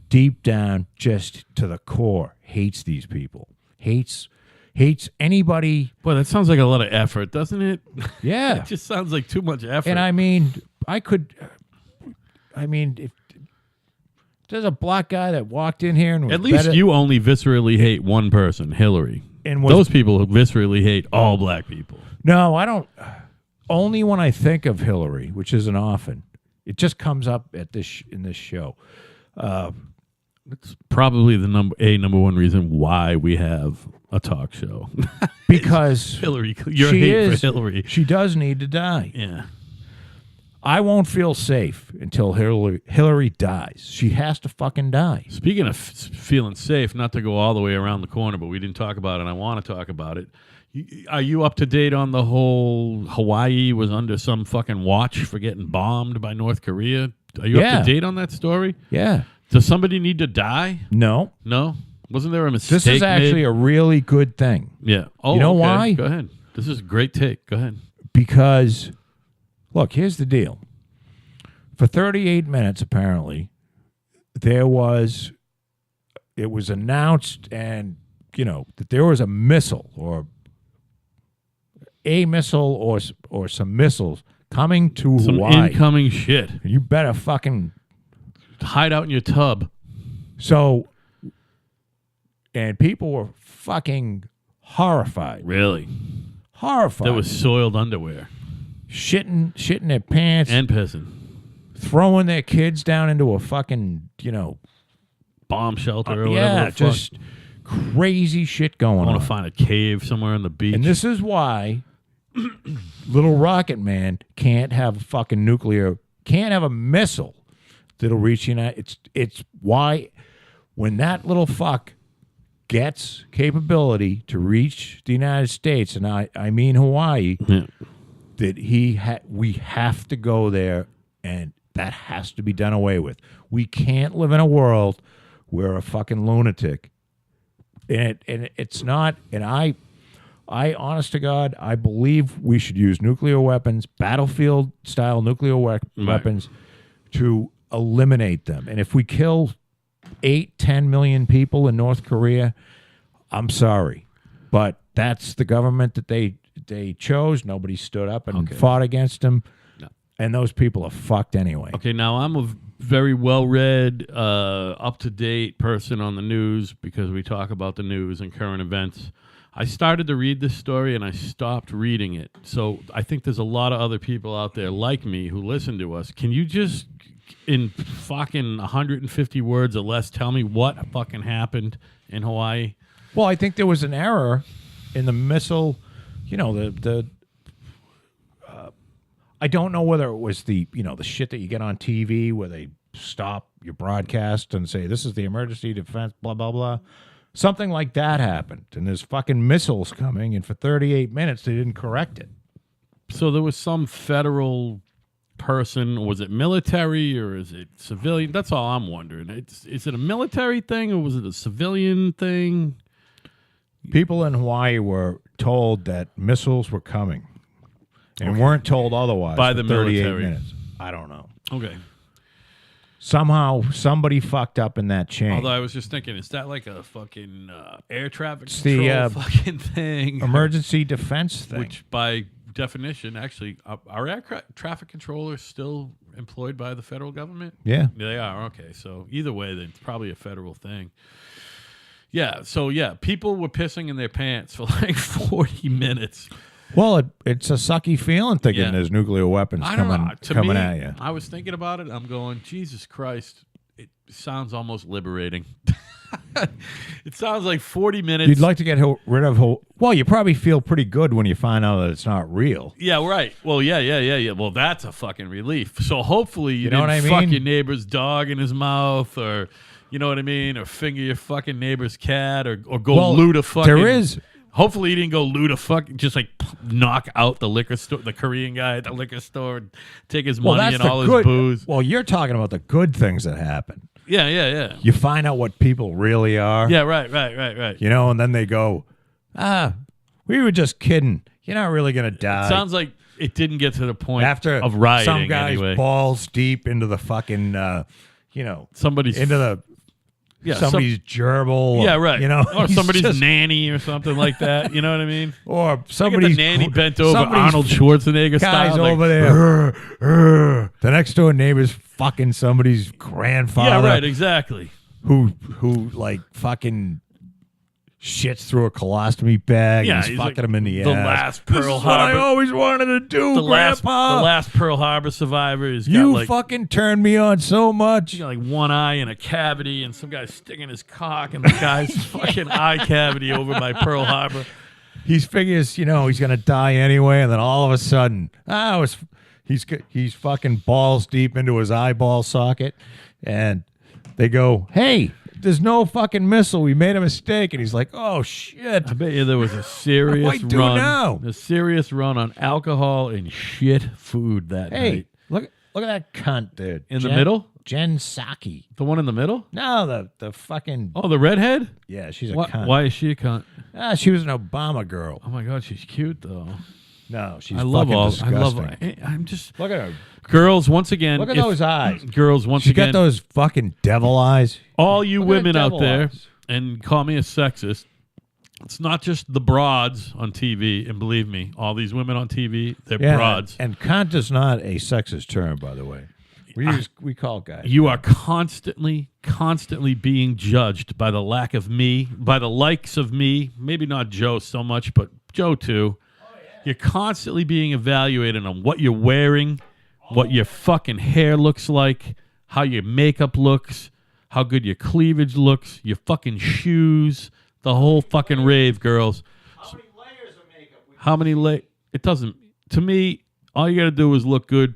deep down, just to the core, hates these people. Hates anybody. Boy, that sounds like a lot of effort, doesn't it? Yeah. It just sounds like too much effort. And I mean, if there's a black guy that walked in here and was At least better, you only viscerally hate one person, Hillary. and was, Those people viscerally hate all black people. no, I don't. Only when I think of Hillary, which isn't often, it just comes up at in this show. It's probably the number one reason why we have a talk show. Because Hillary, your hate for Hillary. She does need to die. Yeah. I won't feel safe until Hillary dies. She has to fucking die. Speaking of feeling safe, not to go all the way around the corner, but we didn't talk about it, and I want to talk about it. Are you up to date on the whole Hawaii was under some fucking watch for getting bombed by North Korea? Are you up to date on that story? Yeah. Does somebody need to die? No. No? Wasn't there a mistake This is actually made? a really good thing. Yeah. Oh, You know okay. why? Go ahead. This is a great take. Go ahead. Because, look, here's the deal. For 38 minutes, apparently, it was announced and, you know, that there was a missile or some missiles coming to Some Hawaii. incoming shit. You better fucking... Hide out in your tub. So, and people were fucking horrified. Really? Horrified. That was soiled underwear. shitting their pants, And pissing. throwing their kids down into a fucking, you know, Bomb shelter or whatever. yeah, the fuck. just crazy shit going I on. want to find a cave somewhere on the beach. And this is why Little Rocket Man can't have a fucking can't have a missile that'll reach it's why when that little fuck gets capability to reach the United States, and I mean Hawaii, Yeah. that we have to go there, and that has to be done away with. We can't live in a world where a fucking lunatic, and it's not, and I honest to God, I believe we should use nuclear weapons, battlefield-style nuclear weapons, to eliminate them. And if we kill 8-10 million people in North Korea, I'm sorry, but that's the government that they chose. Nobody stood up and fought against them, and those people are fucked anyway. Okay, now I'm a very well-read, up-to-date person on the news because we talk about the news and current events. I started to read this story and I stopped reading it. So I think there's a lot of other people out there like me who listen to us. Can you just, in fucking 150 words or less, tell me what fucking happened in Hawaii? Well, I think there was an error in the missile. You know, I don't know whether it was the shit that you get on TV where they stop your broadcast and say, this is the emergency defense, blah, blah, blah. Something like that happened, and there's fucking missiles coming, and for 38 minutes they didn't correct it. So there was some federal person? Was it military or is it civilian? That's all I'm wondering. Is it a military thing or was it a civilian thing? People in Hawaii were told that missiles were coming and weren't told otherwise By for the 38 military. minutes. I don't know. Okay. Somehow somebody fucked up in that chain. Although I was just thinking, is that like a fucking air traffic It's control the, fucking thing? Emergency defense thing. Which, by definition, actually, are air traffic controllers still employed by the federal government? Yeah. They are. Okay, so either way, then it's probably a federal thing. Yeah. So yeah, people were pissing in their pants for like 40 minutes. Well, it's a sucky feeling thinking Yeah. there's nuclear weapons I don't know. coming To me, at you. I was thinking about it. I'm going, Jesus Christ. It sounds almost liberating. It sounds like 40 minutes. You'd like to get rid of. Well, you probably feel pretty good when you find out that it's not real. Yeah, right. Well, yeah. Well, that's a fucking relief. So hopefully you, know didn't what I fuck mean? your neighbor's dog in his mouth, or you know what I mean, or finger your fucking neighbor's cat, or go Well, loot a fucking. there is. Hopefully you didn't go loot a fucking, just like knock out the liquor store, the Korean guy at the liquor store, and take his money and all his booze. Well, you're talking about the good things that happen. Yeah. You find out what people really are. Yeah, right. You know, and then they go, we were just kidding. You're not really going to die. Sounds like it didn't get to the point After of rioting some guy's anyway. balls deep into the fucking, Somebody's into the somebody's gerbil. Yeah, right. You know, or he's somebody's just- nanny or something like that. You know what I mean? or Look at somebody's the nanny bent over somebody's Arnold Schwarzenegger guys style. over there. The next door neighbor's fucking somebody's grandfather. Yeah, right. Exactly. Who like fucking shits through a colostomy bag Yeah, and he's he's fucking like him in the the ass. last This Pearl is what I Harbor- always wanted to do, The Grandpa. last Pearl Harbor survivor is you got like, fucking turned me on so much. you got like one eye and a cavity, and some guy's sticking his cock in the guy's fucking eye cavity over by Pearl Harbor. He figures, he's gonna die anyway, and then all of a sudden, he's fucking balls deep into his eyeball socket, and they go, "Hey, there's no fucking missile. We made a mistake." And he's like, "Oh shit." I bet you there was a serious What do I do run, now? a serious run on alcohol and shit food that Hey, night. look at that cunt, dude. In the middle? Jen Psaki. The one in the middle? No, the fucking Oh, the redhead? yeah, she's a Why, cunt. why is she a cunt? She was an Obama girl. Oh my God, she's cute though. No, she's I love fucking all. disgusting. I'm just Look at her. girls once again. Look at if- those eyes. Girls once She again. got those fucking devil eyes. all you Look at women her out devil there, eyes. and call me a sexist. It's not just the broads on TV, and believe me, all these women on TV, they're broads. And cunt is not a sexist term, by the way. We call guys. You are constantly being judged by the lack of me, by the likes of me. Maybe not Joe so much, but Joe too. You're constantly being evaluated on what you're wearing, what your fucking hair looks like, how your makeup looks, how good your cleavage looks, your fucking shoes, the whole fucking rave, girls. How many layers of makeup? How many It doesn't. To me, all you got to do is look good.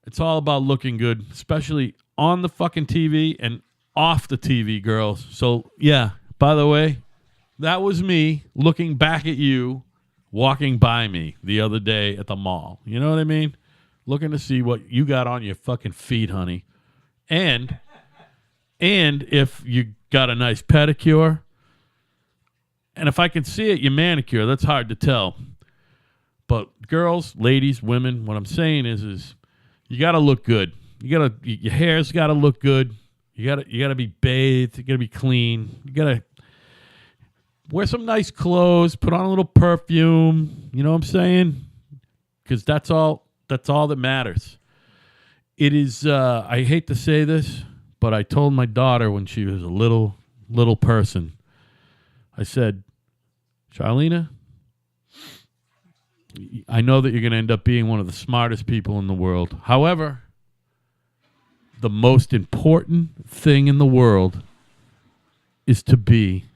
It's all about looking good, especially on the fucking TV and off the TV, girls. So, yeah, by the way, that was me looking back at you walking by me the other day at the mall. You know what I mean? Looking to see what you got on your fucking feet, honey. And if you got a nice pedicure, and if I can see it, your manicure, that's hard to tell. But girls, ladies, women, what I'm saying is you got to look good. Your hair's got to look good. You got to be bathed. You got to be clean. You got to wear some nice clothes, put on a little perfume, you know what I'm saying? Cuz that's all that matters. It is I hate to say this, but I told my daughter when she was a little person. I said, "Charlena, I know that you're going to end up being one of the smartest people in the world. However, the most important thing in the world is to be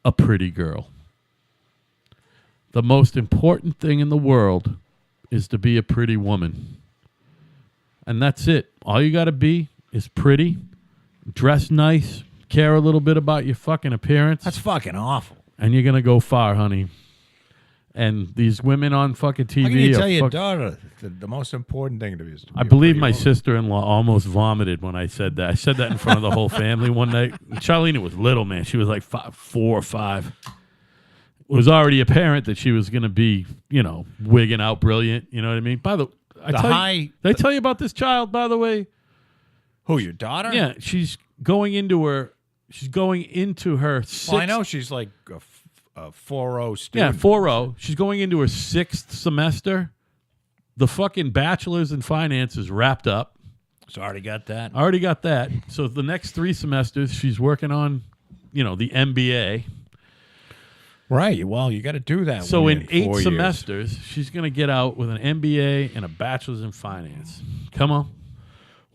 a pretty girl. The most important thing in the world is to be a pretty woman. And that's it. All you got to be is pretty, dress nice, care a little bit about your fucking appearance. That's fucking awful. And you're going to go far, honey. And these women on fucking TV. How can you tell are your fuck- daughter the most important thing to be is to be I a believe pretty my woman? sister-in-law almost vomited when I said that. I said that in front of the whole family one night. Charlene was little, man. She was like 4 or 5. It was already apparent that she was going to be, wigging out brilliant. You know what I mean? By the way, did I tell you about this child, by the way? Who, your daughter? Yeah, she's going into her sixth. Well, I know she's like a 4.0 student. Yeah, 4.0. She's going into her 6th semester. The fucking bachelor's in finance is wrapped up. So I already got that. I already got that. So the next 3 semesters, she's working on, the MBA. Right. Well, you got to do that. So when in you're 8 4 years. semesters, she's going to get out with an MBA and a bachelor's in finance. Come on.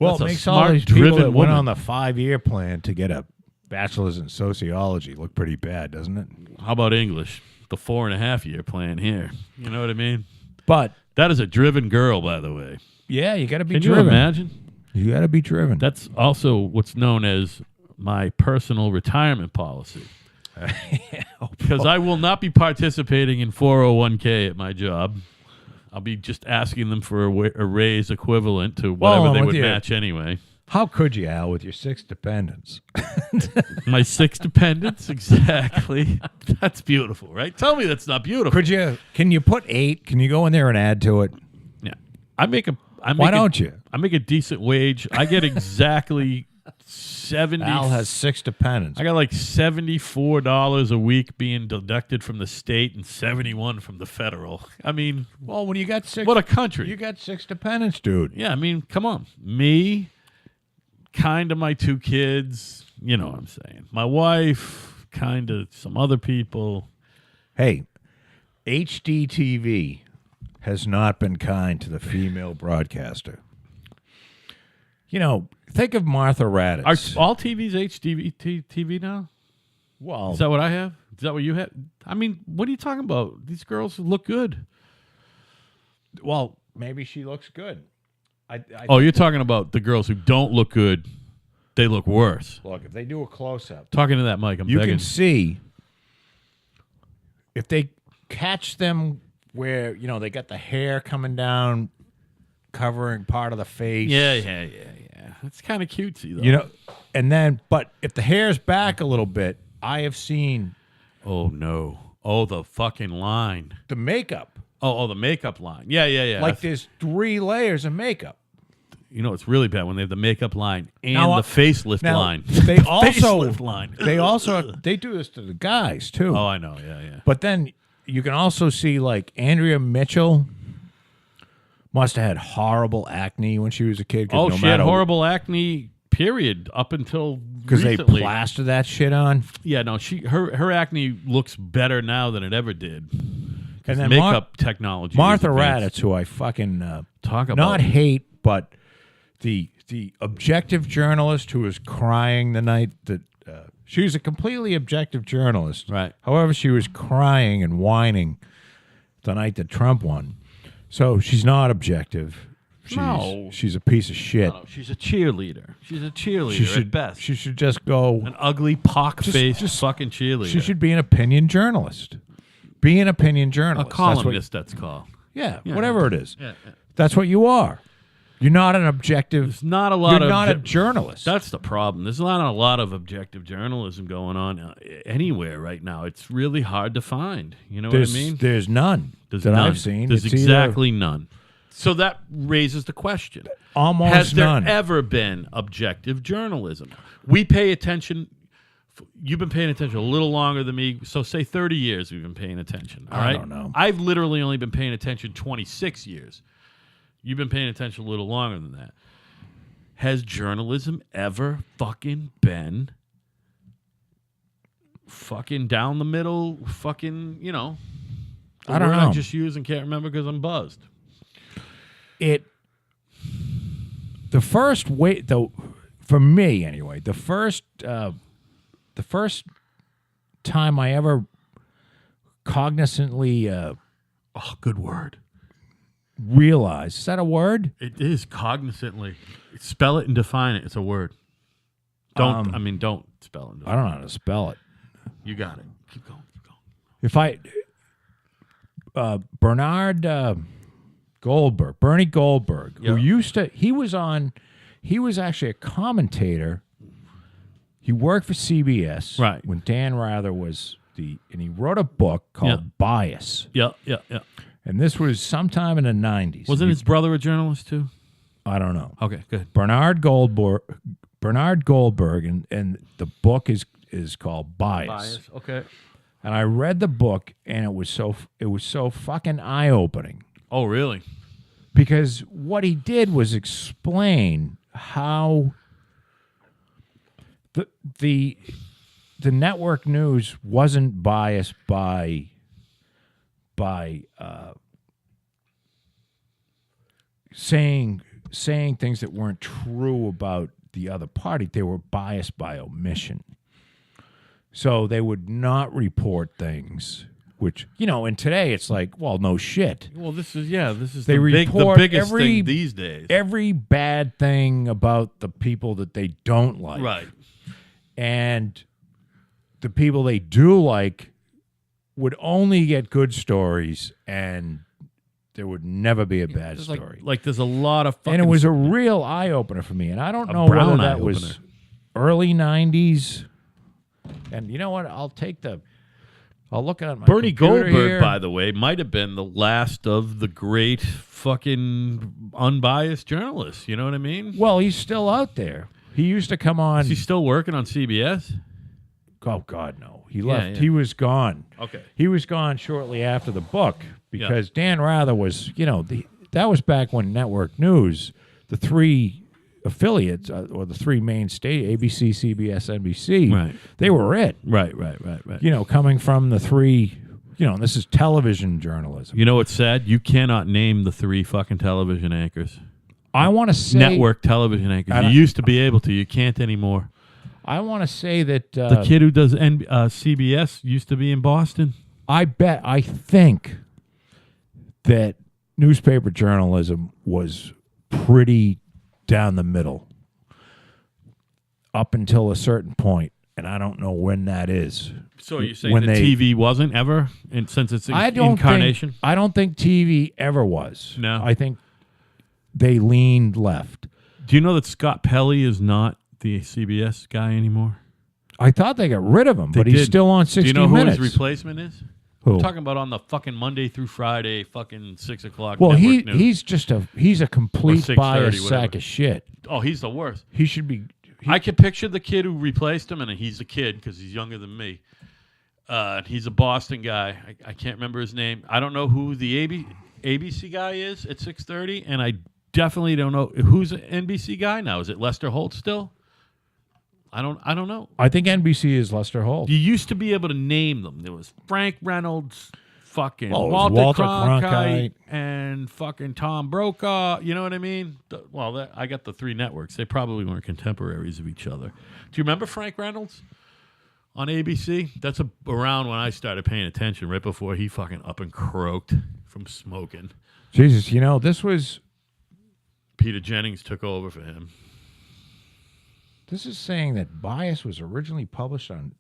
Well, That's it a makes all smart, these people driven that went woman. on the 5-year plan to get a bachelor's in sociology look pretty bad, doesn't it? How about English? The 4.5-year plan here. You know what I mean? But That is a driven girl, by the way. yeah, you got to be Can driven. you imagine? You got to be driven. That's also what's known as my personal retirement policy. Because I will not be participating in 401k at my job. I'll be just asking them for a raise equivalent to whatever they would match anyway. How could you, Al, with your 6 dependents? My 6 dependents, exactly. That's beautiful, right? Tell me that's not beautiful. Could you? Can you put 8? Can you go in there and add to it? Yeah, Why don't you? I make a decent wage. I get exactly 70. Al has 6 dependents. I got like $74 a week being deducted from the state and 71 from the federal. I mean, Well, when you got 6, what a country. you got 6 dependents, dude. Yeah, I mean, come on. Me, kind of my 2 kids, you know what I'm saying. My wife, kind of some other people. Hey, HDTV has not been kind to the female broadcaster. Think of Martha Raddatz. Are all TVs TV now? Well, Is that what I have? Is that what you have? I mean, what are you talking about? These girls look good. maybe she looks good. Oh, you're talking about the girls who don't look good. They look worse. Look, if they do a close-up, Talking to that mic, I'm you begging. can see if they catch them where, they got the hair coming down, covering part of the face. Yeah. It's kind of cutesy, though. And then, but if the hair's back a little bit, I have seen Oh, no. Oh, the fucking line. the makeup. Oh, the makeup line. Yeah. Like there's 3 layers of makeup. It's really bad when they have the makeup line and Now, the facelift now, line. they also Facelift line. they do this to the guys too. Oh, I know. Yeah. But then you can also see like Andrea Mitchell must have had horrible acne when she was a kid. Oh, she had horrible acne, period, up until because they recently. plastered that shit on. Yeah, no, her acne looks better now than it ever did. And then makeup technology. Martha is advanced. Raddatz, who I fucking Talk about not hate, but the objective journalist who was crying the night that she was a completely objective journalist. Right. However, she was crying and whining the night that Trump won. So she's not objective. She's a piece of shit. No, she's a cheerleader. She's a cheerleader at best. She should just go. An ugly, pock-faced just- fucking cheerleader. She should be an opinion journalist. Be an opinion a journalist. columnist, that's called. Yeah, whatever it is. Yeah. That's what you are. You're not an objective. There's not a lot You're of... not a journalist. That's the problem. There's not a lot of objective journalism going on anywhere right now. It's really hard to find. You know what I mean? There's none There's that none. I've seen. There's It's either exactly none. So that raises the question. almost Has there none. ever been objective journalism? We pay attention. You've been paying attention a little longer than me. So say 30 years we've been paying attention. All I right? don't know. I've literally only been paying attention 26 years. You've been paying attention a little longer than that. Has journalism ever fucking been fucking down the middle, fucking, the I don't word know. I just used and can't remember because I'm buzzed. The first way, though, for me anyway, the first time I ever cognizantly Oh, good word. realized, is that a word? It is cognizantly. Spell it and define it. It's a word. Don't spell it. I don't know how to spell it. You got it. Keep going. If I Bernard Goldberg, Bernie Goldberg, Yeah. who he was actually a commentator. He worked for CBS Right. when Dan Rather was and he wrote a book called Bias. Yeah. And this was sometime in the 90s. Wasn't his brother a journalist too? I don't know. Okay, good. Bernard Goldberg, and the book is called Bias. Okay. And I read the book, and it was so fucking eye-opening. Oh, really? Because what he did was explain how the network news wasn't biased by saying things that weren't true about the other party. They were biased by omission. So they would not report things which, and today it's like, well, no shit. Well, this is They the report biggest thing these days. Every bad thing about the people that they don't like. Right. And the people they do like would only get good stories, and there would never be a bad story. Like there's a lot of fucking... And it was a real eye-opener for me. And I don't know brown whether that was eye-opener. early 90s. And you know what? I'll look at my Bernie computer Goldberg, here. by the way, might have been the last of the great fucking unbiased journalists. You know what I mean? Well, he's still out there. He used to come on. Is he still working on CBS? Oh, God, no. He left. yeah. He was gone. Okay. He was gone shortly after the book because Dan Rather was, that was back when network news, the three affiliates or the three main ABC, CBS, NBC, Right. they were it. Right. Coming from the three, and this is television journalism. You know what's sad? You cannot name the three fucking television anchors. I want to say Network television anchors. You used to be able to. You can't anymore. I want to say that The kid who does CBS used to be in Boston. I think that newspaper journalism was pretty down the middle up until a certain point, and I don't know when that is. So you're saying that TV wasn't ever, and since it's incarnation? I don't think TV ever was. No. I think they leaned left. Do you know that Scott Pelley is not the CBS guy anymore? I thought they got rid of him, but he's still on 60 Minutes. Do you know Minutes. who his replacement is? Who? I'm talking about on the fucking Monday through Friday, fucking 6 o'clock. Well, network news. he's a complete 6:30, biased whatever. sack of shit. Oh, he's the worst. He should be. I can picture the kid who replaced him, and he's a kid because he's younger than me. He's a Boston guy. I can't remember his name. I don't know who the ABC guy is at 6:30, and I definitely don't know who's the NBC guy now. Is it Lester Holt still? I don't know. I think NBC is Lester Holt. You used to be able to name them. There was Frank Reynolds, fucking it was Walter Cronkite, and fucking Tom Brokaw. You know what I mean? I got the three networks. They probably weren't contemporaries of each other. Do you remember Frank Reynolds on ABC? That's around when I started paying attention, right before he fucking up and croaked from smoking. Jesus, this was... Peter Jennings took over for him. This is saying that Bias was originally published on...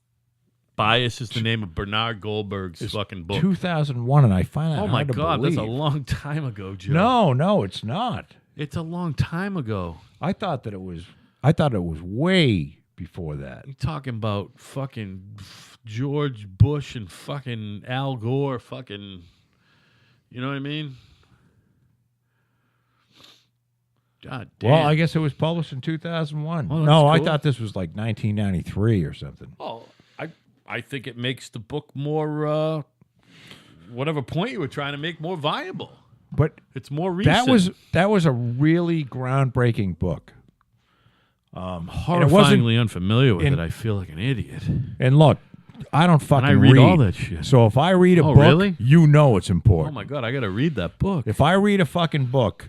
Bias is the name of Bernard Goldberg's fucking book. 2001, and I find that Oh my hard to God, believe. that's a long time ago, Joe. No, it's not. It's a long time ago. I thought it was way before that. You're talking about fucking George Bush and fucking Al Gore, fucking, you know what I mean? God damn. Well, I guess it was published in 2001. Oh, that's no, I cool. thought this was like 1993 or something. Oh, I think it makes the book more, whatever point you were trying to make, more viable. But It's more recent. that was a really groundbreaking book. Horrifyingly unfamiliar with it. I feel like an idiot. And look, I don't fucking I read all that shit. So if I read a book, really? it's important. Oh my God, I got to read that book. If I read a fucking book,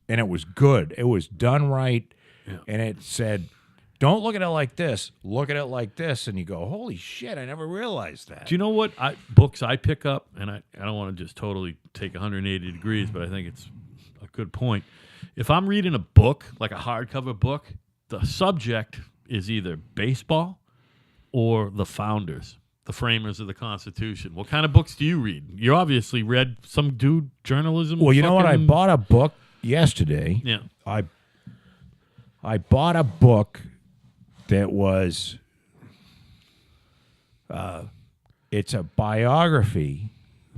and it was good. It was done right. Yeah. And it said, don't look at it like this. Look at it like this. And you go, holy shit, I never realized that. Do you know what books I pick up? And I don't want to just totally take 180 degrees, but I think it's a good point. If I'm reading a book, like a hardcover book, the subject is either baseball or the founders. the framers of the Constitution. What kind of books do you read? You obviously read some dude journalism. Well, you know what? I bought a book yesterday. Yeah. I bought a book that was it's a biography,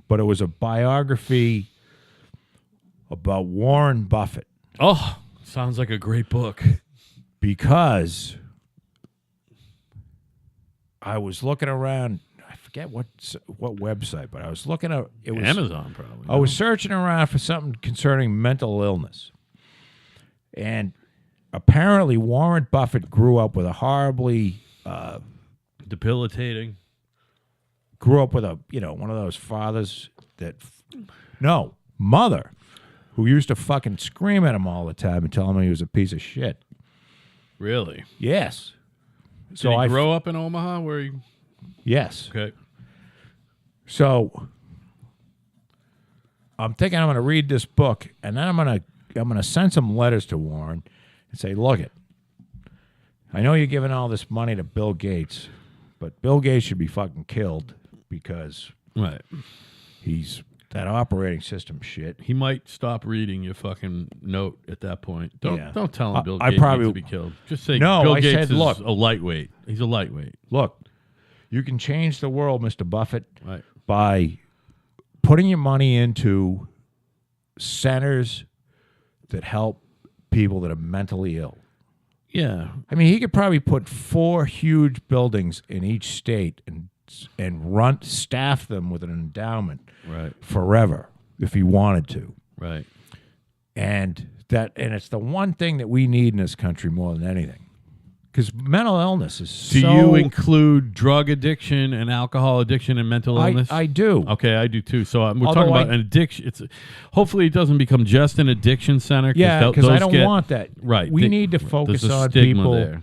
but it was a biography about Warren Buffett. Oh, sounds like a great book. Because I was looking around, I forget what website, but I was looking at it was Amazon probably. I was searching around for something concerning mental illness. And apparently Warren Buffett grew up with a horribly debilitating. Grew up with one of those fathers mother who used to fucking scream at him all the time and tell him he was a piece of shit. Really? Yes. Did he grow up in Omaha where he... Yes. Okay. So I'm thinking I'm going to read this book, and then I'm going to send some letters to Warren and say, look it, I know you're giving all this money to Bill Gates, but Bill Gates should be fucking killed because he's that operating system shit. He might stop reading your fucking note at that point. Don't tell him Bill I Gates probably, needs to be killed. Just say no, Bill I Gates said, is look, a lightweight. He's a lightweight. Look, you can change the world, Mr. Buffett, right, by putting your money into centers that help people that are mentally ill. Yeah. I mean, he could probably put 4 huge buildings in each state and staff them with an endowment forever if he wanted to. Right. And it's the one thing that we need in this country more than anything. Because mental illness is Do you include drug addiction and alcohol addiction and mental illness? I do. Okay, I do too. So we're talking about an addiction. Hopefully it doesn't become just an addiction center. Yeah, because I don't want that. Right. We need to focus there's a on stigma people. There.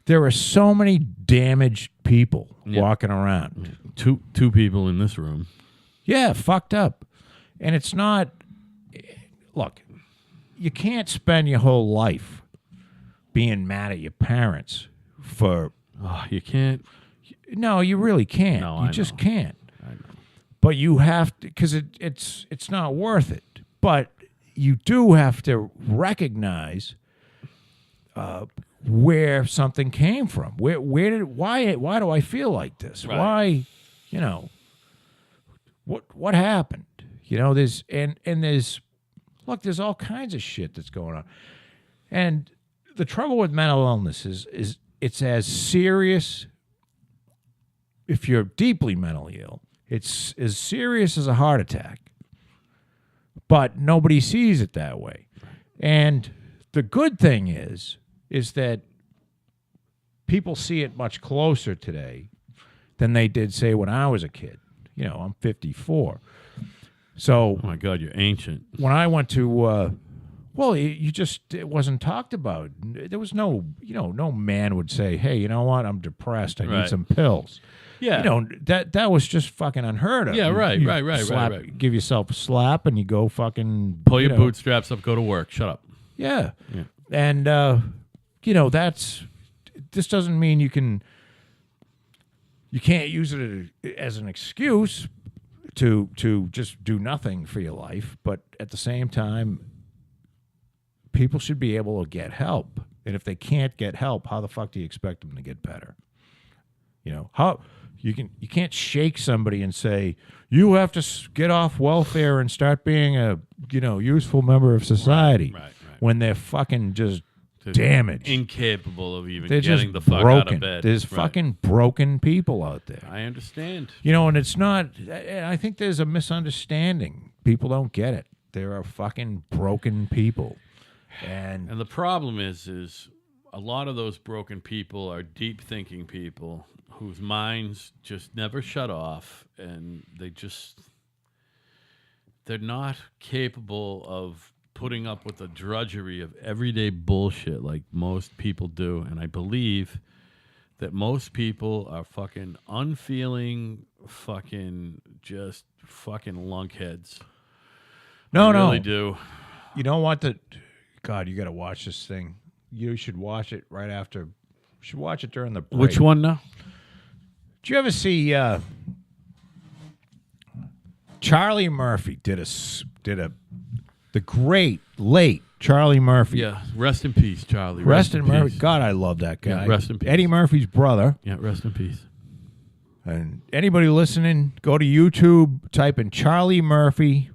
There are so many damaged people walking around. Two people in this room. Yeah, fucked up. And it's not... Look, you can't spend your whole life being mad at your parents for... Oh, you can't? No, you really can't. No, you just can't. I know. But you have to... Because it's not worth it. But you do have to recognize... where something came from. Why do I feel like this? Right. Why, what happened? There's there's all kinds of shit that's going on. And the trouble with mental illness is it's as serious if you're deeply mentally ill. It's as serious as a heart attack. But nobody sees it that way. And the good thing is that people see it much closer today than they did, say, when I was a kid. I'm 54. So, oh my God, you're ancient. When I went to, it wasn't talked about. There was no man would say, hey, you know what? I'm depressed. I need some pills. Yeah. That was just fucking unheard of. Yeah, right. Give yourself a slap and you go fucking... Pull your bootstraps up, go to work. Shut up. Yeah. And, this doesn't mean you can't use it as an excuse to just do nothing for your life, but at the same time, people should be able to get help. And if they can't get help, how the fuck do you expect them to get better? How you can't shake somebody and say you have to get off welfare and start being a useful member of society when they're fucking just damaged, incapable of even they're getting just the fuck broken. out of bed. There's fucking broken people out there. I understand. And it's not. I think there's a misunderstanding. People don't get it. There are fucking broken people, and the problem is a lot of those broken people are deep thinking people whose minds just never shut off, and they're not capable of putting up with the drudgery of everyday bullshit like most people do. And I believe that most people are fucking unfeeling, fucking just fucking lunkheads. I really do. You know what? God, you got to watch this thing. You should watch it right after. You should watch it during the break. Which one now? Did you ever see Charlie Murphy did the great late Charlie Murphy. Yeah, rest in peace, Charlie. Rest in Murphy. peace. God, I love that guy. Yeah, rest in peace. Eddie Murphy's brother. Yeah, rest in peace. And anybody listening, go to YouTube, type in Charlie Murphy.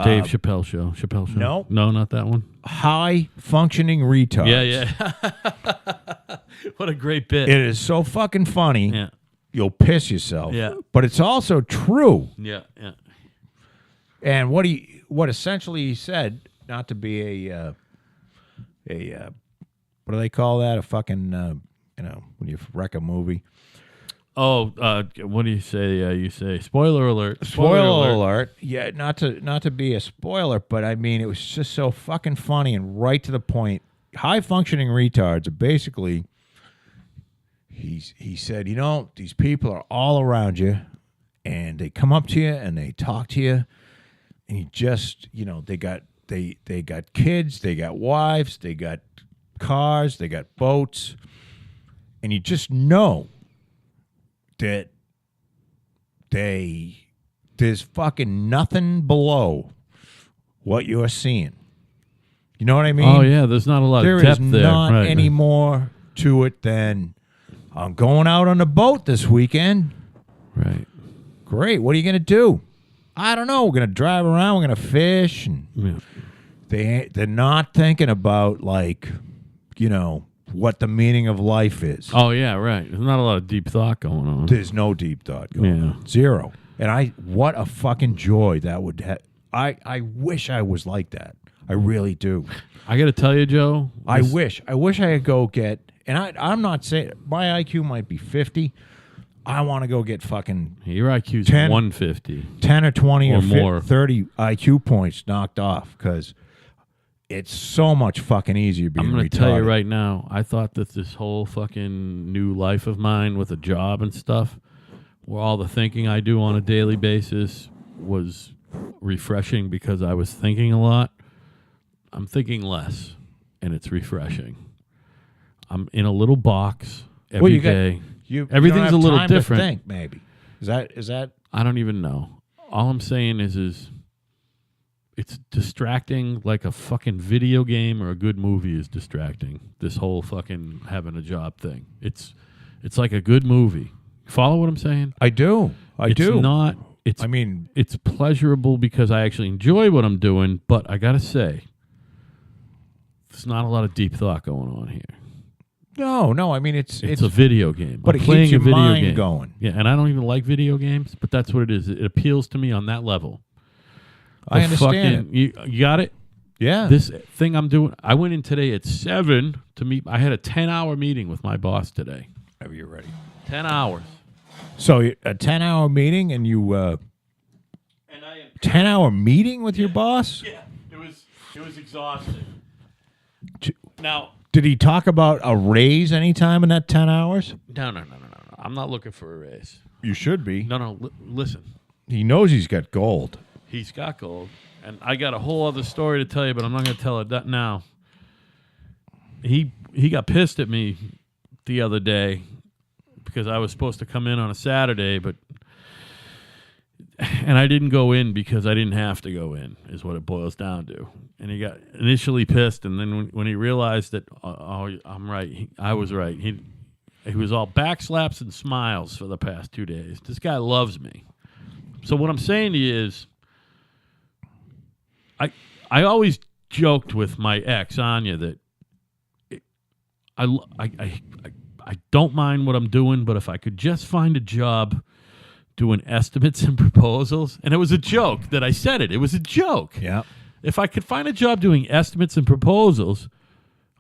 Dave Chappelle show. Chappelle show. No. No, not that one. High functioning retards. Yeah. What a great bit. It is so fucking funny. Yeah. You'll piss yourself. Yeah. But it's also true. Yeah. And what essentially he said, not to be a what do they call that? A fucking when you wreck a movie. Oh, what do you say? You say spoiler alert. Spoiler alert. Yeah, not to be a spoiler, but I mean it was just so fucking funny and right to the point. High functioning retards are basically. He said, these people are all around you, and they come up to you and they talk to you, and you just they got kids, they got wives, they got cars, they got boats, and you just know that there's fucking nothing below what you're seeing. You know what I mean? Oh yeah, there's not a lot of depth there. There is not right, any more to it than I'm going out on the boat this weekend. Right. Great. What are you going to do? I don't know. We're going to drive around. We're going to fish. And they're not thinking about what the meaning of life is. Oh yeah, right. There's not a lot of deep thought going on. There's no deep thought going on. Zero. And what a fucking joy that would have. I wish I was like that. I really do. I got to tell you, Joe. I wish I could go get. And I'm not saying my IQ might be 50. I want to go get fucking your IQ's 10, 150. 10 or 20 or more. 30 IQ points knocked off because it's so much fucking easier being retarded. I'm going to tell you right now, I thought that this whole fucking new life of mine with a job and stuff, where all the thinking I do on a daily basis was refreshing because I was thinking a lot. I'm thinking less, and it's refreshing. I'm in a little box every day. Everything's a little different. To think, maybe is that? I don't even know. All I'm saying is it's distracting like a fucking video game or a good movie is distracting. This whole fucking having a job thing. It's like a good movie. Follow what I'm saying? I do. It's not. It's pleasurable because I actually enjoy what I'm doing. But I gotta say, there's not a lot of deep thought going on here. No. I mean, it's a video game. But I'm it playing keeps your a video mind game. going. Yeah, and I don't even like video games, but that's what it is. It appeals to me on that level. I understand it. You got it? Yeah. This thing I'm doing, I went in today at 7 to meet. I had a 10-hour meeting with my boss today. Whenever you're ready. 10 hours. So a 10-hour meeting, and you 10-hour meeting with your boss? Yeah, it was exhausting. Now, did he talk about a raise anytime in that 10 hours? No. I'm not looking for a raise. You should be. No. Listen. He knows he's got gold. He's got gold. And I got a whole other story to tell you, but I'm not going to tell it now. He got pissed at me the other day because I was supposed to come in on a Saturday, and I didn't go in because I didn't have to go in, is what it boils down to. And he got initially pissed, and then when he realized that, I'm right, I was right. He was all backslaps and smiles for the past 2 days. This guy loves me. So what I'm saying to you is, I always joked with my ex Anya that I don't mind what I'm doing, but if I could just find a job doing estimates and proposals, and it was a joke that I said it. It was a joke. Yeah. If I could find a job doing estimates and proposals,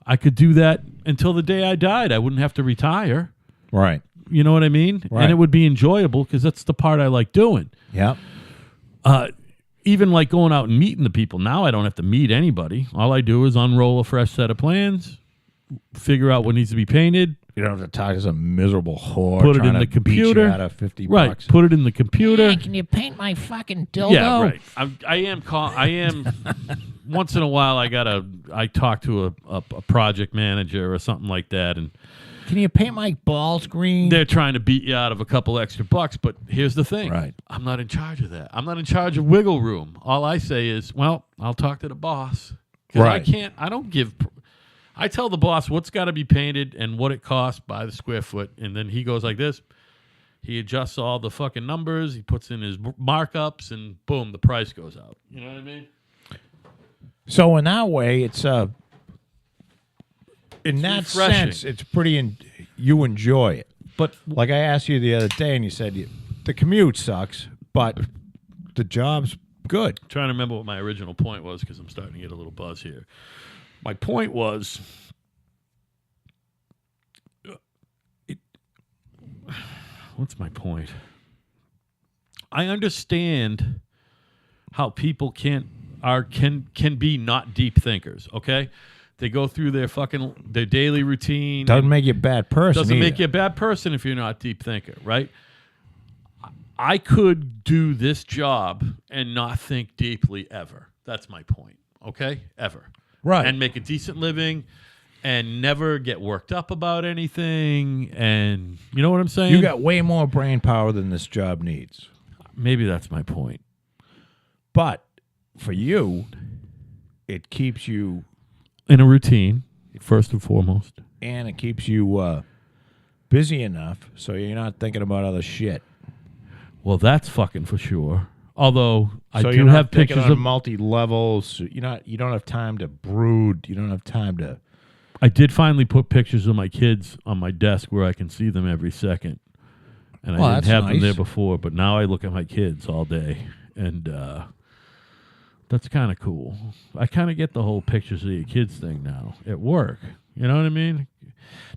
I could do that until the day I died. I wouldn't have to retire. Right. You know what I mean? Right. And it would be enjoyable because that's the part I like doing. Yeah. Even like going out and meeting the people. Now I don't have to meet anybody. All I do is unroll a fresh set of plans, figure out what needs to be painted. You don't have to talk to some miserable whore. Put it in the beat computer. You out of $50. Right. Put it in the computer. Hey, can you paint my fucking dildo? Yeah, right. I am. Once in a while, I talk to a project manager or something like that, and Can you paint my balls green? They're trying to beat you out of a couple extra bucks, but here's the thing. Right. I'm not in charge of that. I'm not in charge of wiggle room. All I say is, well, I'll talk to the boss. 'Cause Right. I tell the boss what's got to be painted and what it costs by the square foot, and then he goes like this. He adjusts all the fucking numbers, he puts in his markups, and boom, the price goes out. You know what I mean? So in that way, it's in that refreshing. sense, it's pretty. You enjoy it. But Like I asked you the other day, and you said the commute sucks, but the job's good. trying to remember what my original point was because I'm starting to get a little buzz here. My point was, what's my point? I understand how people can be not deep thinkers. Okay, they go through their daily routine. Doesn't make you a bad person. Doesn't make either. you a bad person if you're not a deep thinker, right? I could do this job and not think deeply ever. That's my point. Okay, ever. Right. And make a decent living and never get worked up about anything. And you know what I'm saying? You got way more brain power than this job needs. Maybe that's my point. But for you, it keeps you, In a routine, first and foremost. and it keeps you busy enough so you're not thinking about other shit. Well, that's fucking for sure. Although I So do you're not have thinking pictures on of. multi levels. You don't have time to brood. You don't have time to. I did finally put pictures of my kids on my desk where I can see them every second. And Well, I didn't that's have them nice. there before, but now I look at my kids all day. And that's kind of cool. I kind of get the whole pictures of your kids thing now at work. You know what I mean?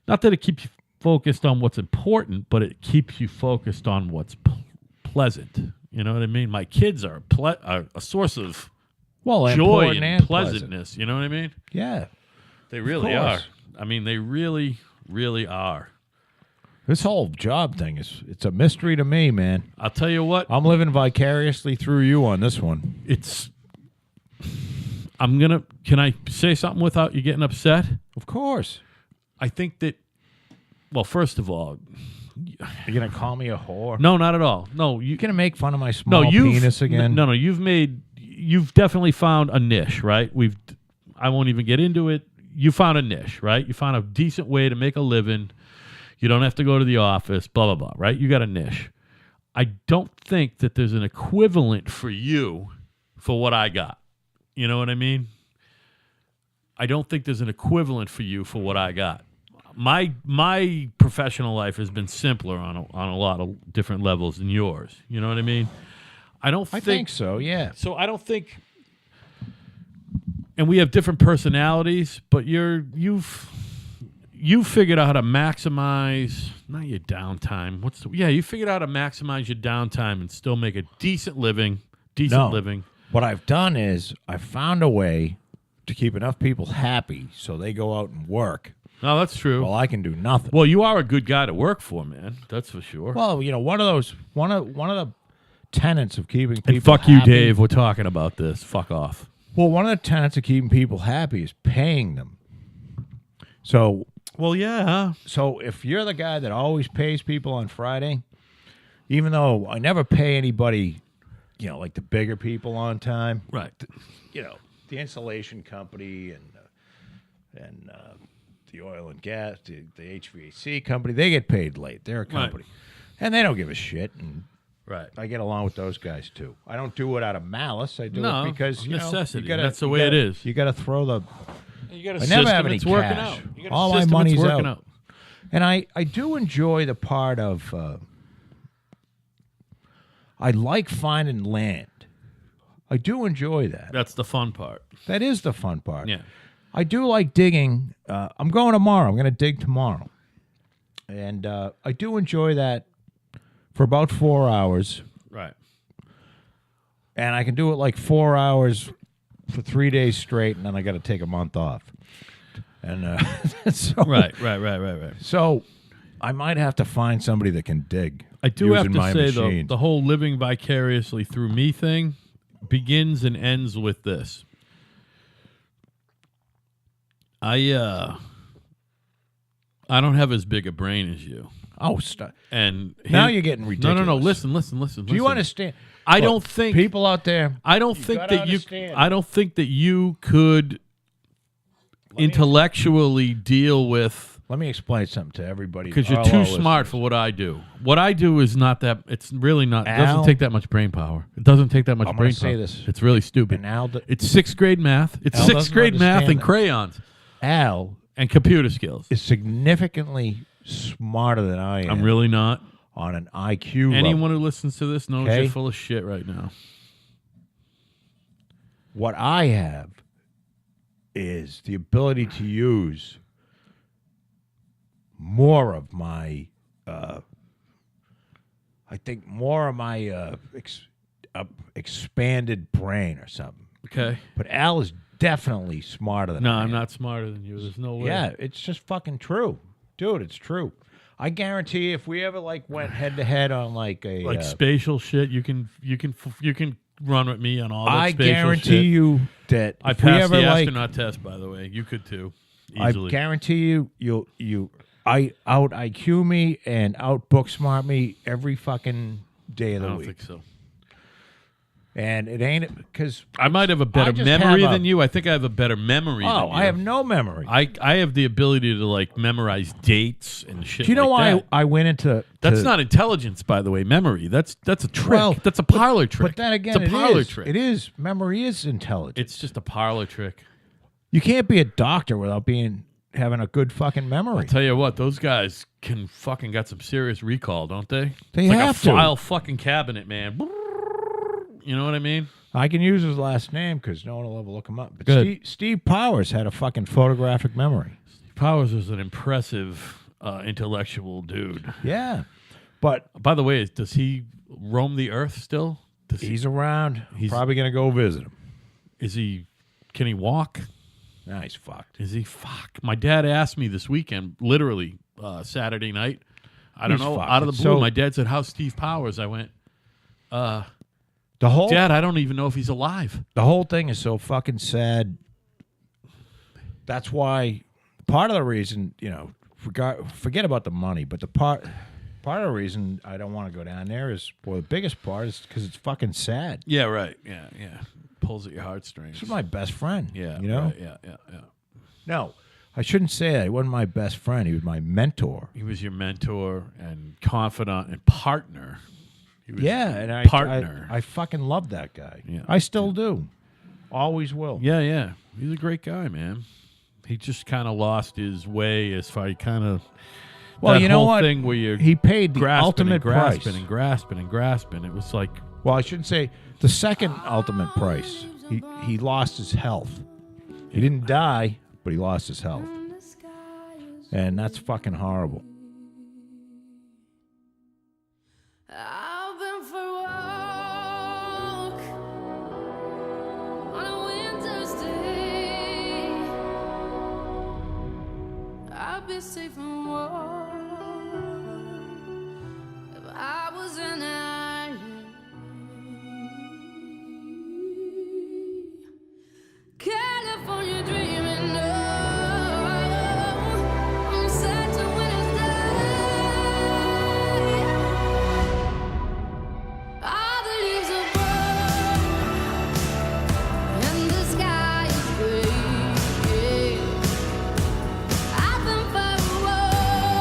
Not that it keeps you focused on what's important, but it keeps you focused on what's pleasant. You know what I mean? My kids are a source of joy important and pleasant. pleasantness. You know what I mean? Yeah. They really are. course. I mean, they really, really are. This whole job thing it's a mystery to me, man. I'll tell you what. I'm living vicariously through you on this one. Can I say something without you getting upset? Of course. I think that, well, first of all, You're gonna call me a whore? no, not at all. No, You're gonna make fun of my small you've penis again? No, you've definitely found a niche, right? I won't even get into it. You found a niche, right? You found a decent way to make a living. You don't have to go to the office, blah, blah, blah, right? You got a niche. I don't think that there's an equivalent for you for what I got. You know what I mean? I don't think there's an equivalent for you for what I got. My professional life has been simpler on a lot of different levels than yours. You know what I mean? I think so, yeah. So I don't think, and we have different personalities, but you've figured out how to maximize not your downtime. You figured out how to maximize your downtime and still make a decent living. What I've done is I found a way to keep enough people happy so they go out and work No, that's true. while I can do nothing. Well, you are a good guy to work for, man. That's for sure. Well, one of the tenets of keeping people and fuck you, happy- Dave. We're talking about this. Fuck off. Well, one of the tenets of keeping people happy is paying them. So Well, yeah. So if you're the guy that always pays people on Friday, even though I never pay anybody, like the bigger people on time, Right. the insulation company and the oil and gas, the HVAC company, they get paid late. They're a company. And they don't give a shit. And Right. I get along with those guys too. I don't do it out of malice. I do No, it because necessity. you gotta, That's the way it is. You got to throw the. You got a I system never have any that's working cash. out. You got a All my system that's money's working out. And I do enjoy the part of. I like finding land. I do enjoy that. That's the fun part. That is the fun part. Yeah. I do like digging. I'm going tomorrow. I'm going to dig tomorrow. And I do enjoy that for about 4 hours. Right. And I can do it like 4 hours for 3 days straight, and then I got to take a month off. And so, Right. So I might have to find somebody that can dig. I do have using to my say, machines. the whole living vicariously through me thing begins and ends with this. I I don't have as big a brain as you. Oh, stop. And Now you're getting ridiculous. No. Listen. Do you understand? I Look, don't think people out there. I don't you think gotta that you. understand. I don't think that you could intellectually deal with. Let me explain something to everybody. Because you're all too our smart listeners. for what I do. What I do is not that. It's really not. It Al, doesn't take that much brain power. It doesn't take that much I'm brain gonna say power. this. It's really stupid. And Al, It's sixth grade math. It's Al sixth doesn't grade math understand and that. crayons Al and computer skills. is significantly smarter than I am. I'm really not. On an IQ Anyone level. who listens to this knows Okay. you're full of shit right now. What I have is the ability to use more of my, I think more of my expanded brain or something. Okay. But Al is definitely smarter than No, I I'm am. not smarter than you. There's no way. Yeah, it's just fucking true. Dude, it's true. I guarantee you if we ever like went head to head on like a Like spatial shit, you can run with me on all that I spatial guarantee shit. you that I if we passed ever the like astronaut test, by the way. You could too. I Easily. guarantee you I out IQ me and out book smart me every fucking day of I the don't week. think so. And it ain't because I might have a better just memory have a- than you. I think I have a better memory than you. I have no memory. I have the ability to like memorize dates and shit. Do you know like why that. I went into That's not intelligence, by the way. Memory. That's a trick. Well, that's a parlor trick. But then again, it's a parlor it is. trick. It is. Memory is intelligence. It's just a parlor trick. You can't be a doctor without having a good fucking memory. Tell you what, those guys can fucking got some serious recall, don't they? They It's have like to. a file fucking cabinet, man. You know what I mean? I can use his last name because no one will ever look him up. But Good. Steve Powers had a fucking photographic memory. Powers is an impressive intellectual dude. Yeah, but By the way, does he roam the earth still? he's around. He's- Probably gonna go visit him. Is he? Can he walk? Nah, he's fucked. Is he? Fuck. My dad asked me this weekend, literally Saturday night. I don't He's know. fucked. Out of the blue, So- my dad said, "How's Steve Powers?" I went, The whole "Dad, I don't even know if he's alive." the whole thing is so fucking sad. That's why part of the reason, forget about the money, but the part of the reason I don't want to go down there is, well, the biggest part is because it's fucking sad. Yeah, right. Yeah. Pulls at your heartstrings. This is my best friend. Yeah. you know. right, yeah. No, I shouldn't say that. He wasn't my best friend. He was my mentor. He was your mentor and confidant and partner. He was Yeah, and partner. I fucking love that guy. Yeah. I still do. Always will. Yeah. He's a great guy, man. He just kind of lost his way as far he kind of. Well, that you know whole what? thing where you're He paid the grasping ultimate and grasping price. and grasping and grasping. It was like, Well, I shouldn't say the second ultimate price. He lost his health. He didn't die, but he lost his health. And that's fucking horrible. I've been for a walk on a winter's day. I'd be safe and warm if I was an island. California dreaming, no, I'm sad to when it's done. All the leaves are brown and the sky is gray. I've been for a walk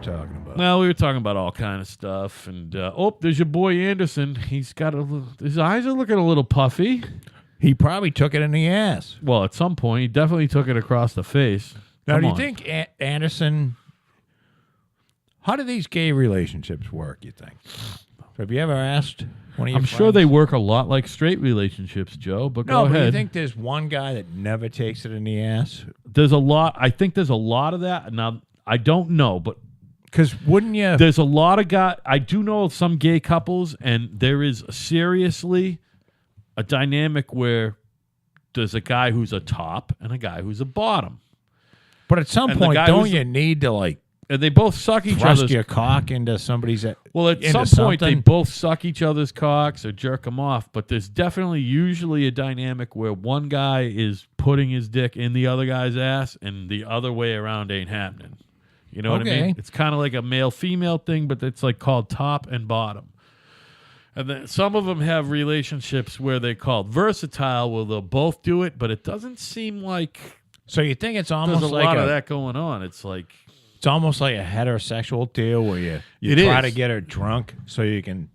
talking about? Well, we were talking about all kind of stuff, and there's your boy Anderson. He's got his eyes are looking a little puffy. He probably took it in the ass. Well, at some point, he definitely took it across the face. Now, Come do you on. think Anderson? How do these gay relationships work? You think? Have you ever asked one of your I'm friends? sure they work a lot like straight relationships, Joe. But No, go but ahead. you think there's one guy that never takes it in the ass? There's a lot. I think there's a lot of that. Now, I don't know, but Because wouldn't you? there's a lot of guys. I do know of some gay couples, and there is seriously a dynamic where there's a guy who's a top and a guy who's a bottom, But at some and the point, guy don't who's you need to like and they both suck each thrust other's. your cock into somebody's? Well, at into some point, they something? both suck each other's cocks or jerk them off. But there's definitely usually a dynamic where one guy is putting his dick in the other guy's ass, and the other way around ain't happening. You know what I mean? Okay. It's kind of like a male-female thing, but it's like called top and bottom. And then some of them have relationships where they're called versatile, where they'll both do it, but it doesn't seem like So you think it's there's almost a like lot of that going on. It's like, it's almost like a heterosexual deal where you It try is. to get her drunk so you can,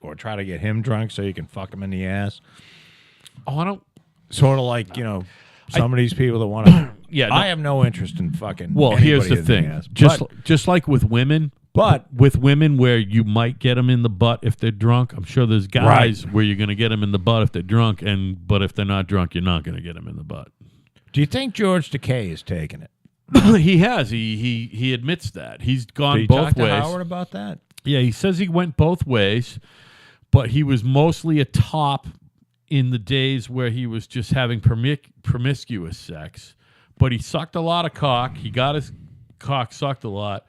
or try to get him drunk so you can fuck him in the ass. oh, I don't. Sort of like, you know, some of these people that want to. Yeah, no. I have no interest in fucking. Well, here's the anybody in thing. ass. Just like with women, But- with women where you might get them in the butt if they're drunk. I'm sure there's guys where you're going to get them in the butt if they're drunk, but if they're not drunk, you're not going to get them in the butt. do you think George Takei is taking it? He has. He admits that. He's gone Did you both talk to ways. Howard about that? Yeah, he says he went both ways, but he was mostly a top in the days where he was just having promiscuous sex. But he sucked a lot of cock. He got his cock sucked a lot.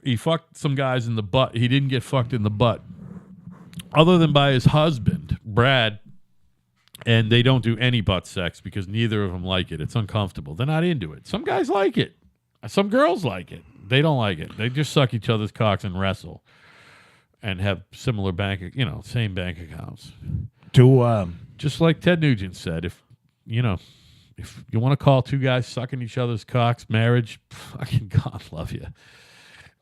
He fucked some guys in the butt. He didn't get fucked in the butt, other than by his husband, Brad. And they don't do any butt sex because neither of them like it. It's uncomfortable. They're not into it. Some guys like it. Some girls like it. They don't like it. They just suck each other's cocks and wrestle, and have similar same bank accounts. Just like Ted Nugent said, if you want to call two guys sucking each other's cocks marriage, fucking God love you.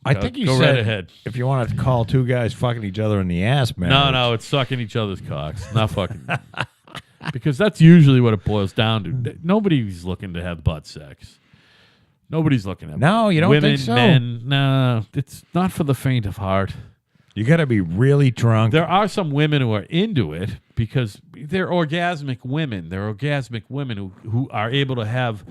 I think you go said right ahead. if you want to call two guys fucking each other in the ass, man. No, it's sucking each other's cocks, not fucking. Because that's usually what it boils down to. Nobody's looking to have butt sex. Nobody's looking at No, you don't women, think so? men. No, it's not for the faint of heart. You got to be really drunk. There are some women who are into it because they're orgasmic women. They're orgasmic women who are able to have